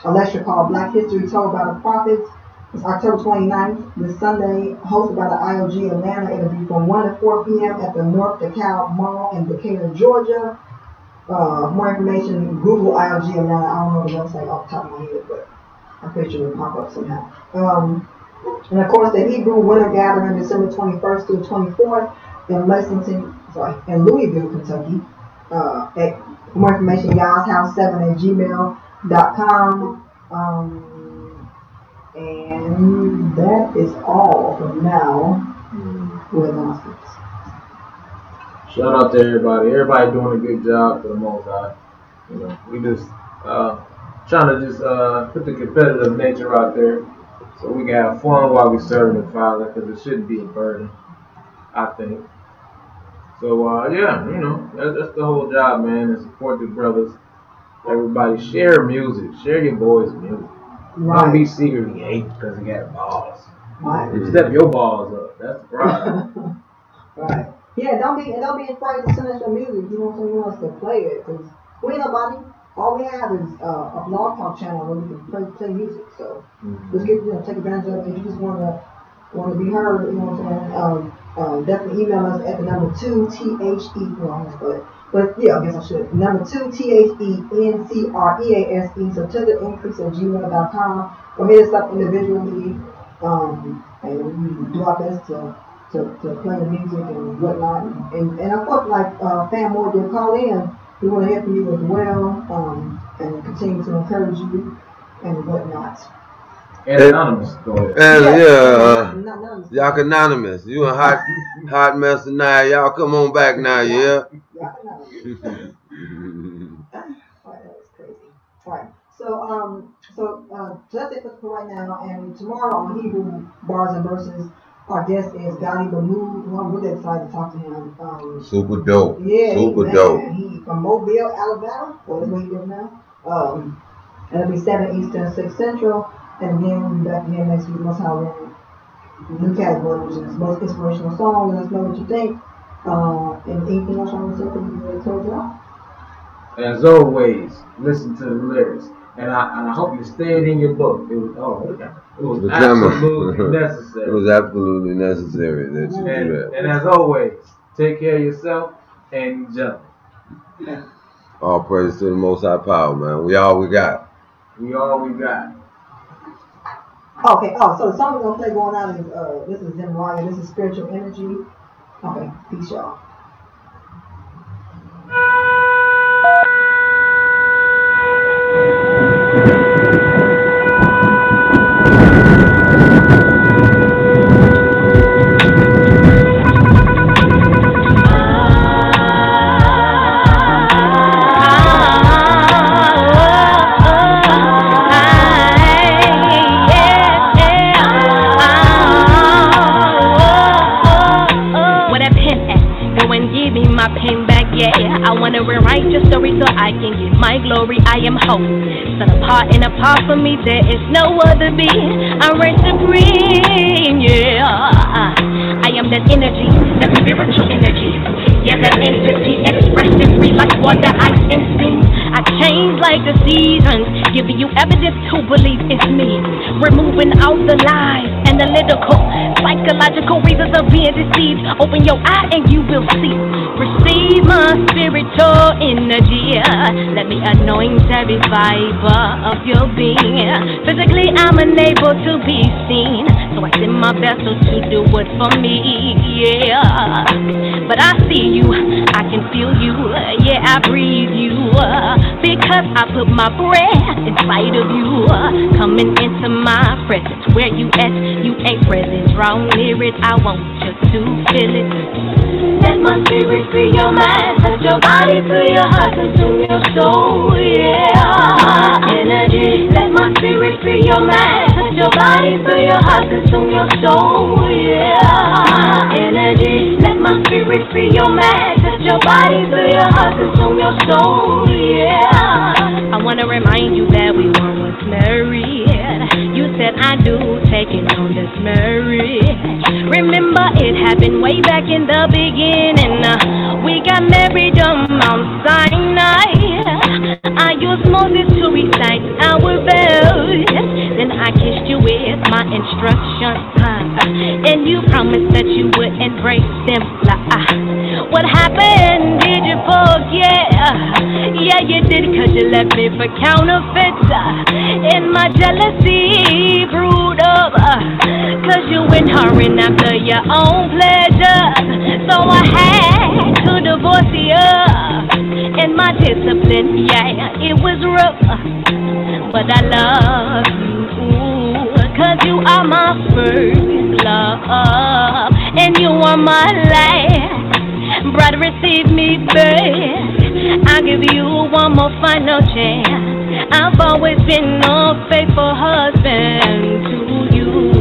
a lecture called Black History Told by the Prophets. It's October 29th, this Sunday, hosted by the IOG Atlanta. It'll be from 1 to 4 p.m. at the North DeKalb Mall in Decatur, Georgia. More information, Google IOG Atlanta. I don't know the website off the top of my head, but I'm pretty sure it'll pop up somehow. And of course, the Hebrew Winter Gathering, December 21st through 24th in Louisville, Kentucky. For more information, yashouse7@gmail.com. And that is all for now with announcements. Shout out to everybody. Everybody doing a good job for the Most High. You know, we just trying to just put the competitive nature out there so we can have fun while we serving the Father, because it shouldn't be a burden, I think. So yeah, you know, that's the whole job, man. And support the brothers. Everybody share music. Share your boys' music. Right. Don't be secretly hate because he got balls. Right. Step your balls up. That's the problem. Right. Yeah, don't be afraid to send us your music. You know what I'm saying? You want us to play it, because we ain't nobody. All we have is a blog talk channel where we can play music. So just take advantage of it. If you just want to be heard, you know what I'm saying? Definitely email us at the number 2 THE. Well, I almost spelled it. But yeah, I guess I should. Number 2 THENCREASE. So to the increase at gmail.com. Or hit us up individually. And we do our best to play the music and whatnot. And of course, like Fan Moore did call in, we want to hear from you as well, and continue to encourage you and whatnot. And Anonymous, go ahead. And y'all Anonymous. You a hot mess tonight. Y'all come on back now, yeah? Alright, that was crazy. Alright, so that's it for right now. And tomorrow on Hebrew Bars and Verses, our guest is Gotti Bamood. I'm really excited to talk to him. Super dope. Yeah, super dope. He from Mobile, Alabama. Well, that's where he lives now. And it'll be 7 Eastern, 6 Central. And again, we'll be back again next week. Most high willing. New category, which is most inspirational song. Let us know what you think. And anything else I want to say before we close it out? As always, listen to the lyrics. And I hope you stayed in your book. It was absolutely necessary. It was absolutely necessary that you do that. And as always, take care of yourself and each other. All praise to the Most High Power, man. We all we got. We all we got. Okay. So the song we're gonna play going out is this is Zemariah. This is Spiritual Energy. Okay. Peace, y'all. I wanna rewrite your story so I can get my glory. I am hope, set apart and apart from me there is no other being. I reign supreme, yeah. I am that energy, that spiritual energy. Yeah, that entity expressed and free like water, ice, and steam. I change like the seasons. giving you evidence to believe it's me. Removing all the lies, analytical, psychological reasons of being deceived. Open your eye and you will see. Receive my spiritual energy. Let me anoint every fiber of your being. Physically, I'm unable to be seen, so I send my vessel to do it for me. Yeah, but I see you, I can feel you. Yeah, I breathe you because I put my breath inside of you. Coming into my presence, where you at? You ain't present. Draw near it, I want you to feel it. Let my spirit free your mind, touch your body, feel your heart, consume your soul. Yeah, energy. Let my spirit free your mind, touch your body, feel your heart, consume your soul. Yeah, energy. Let my spirit free your mind, touch your body, feel your heart, consume your soul. Yeah, I wanna remind you that we were once married. You said I do, taking on this marriage. Remember it happened way back in the beginning. We got married on Mount Sinai. I used Moses to recite our vows. Then I kissed you with my instructions. And you promised that you would embrace them. What happened? Did you forget? Yeah, you did, cause you left me for counterfeits. And my jealousy brewed up, cause you went hurrying after your own pleasure. So I had to divorce you. And my discipline, yeah, it was rough, but I love you, cause you are my first love, and you are my last. Brother, receive me back. I'll give you one more final chance. I've always been a faithful husband to you.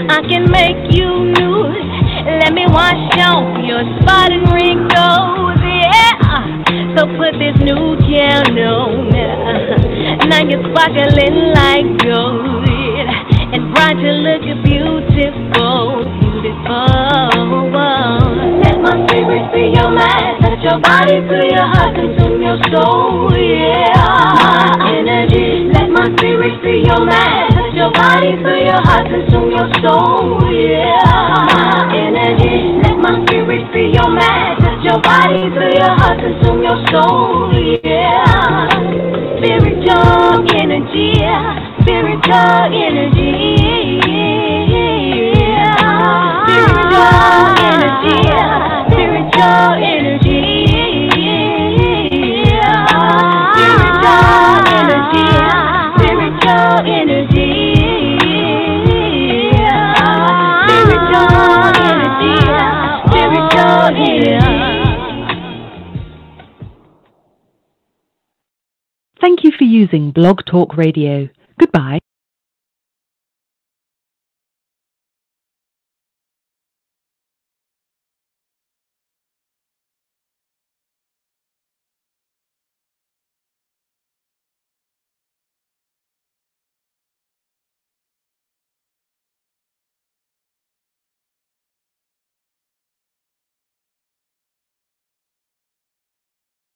I can make you new. Let me wash off your spot and wrinkles, yeah. So put this new gel on. Now you're sparkling like gold, and bright you look beautiful, beautiful. Let my spirit free your mind, touch your body, feel your heart, consume your soul, yeah. Energy. Let my spirit free your mind, touch your body, feel your heart, consume your soul, yeah. Energy. Let my spirit free your mind, touch your body, feel your heart, consume your soul, yeah. Spiritual energy, spiritual energy, spiritual energy, spiritual energy, spiritual energy, spiritual energy, spiritual energy, spiritual energy. Thank you for using Blog Talk Radio. Goodbye.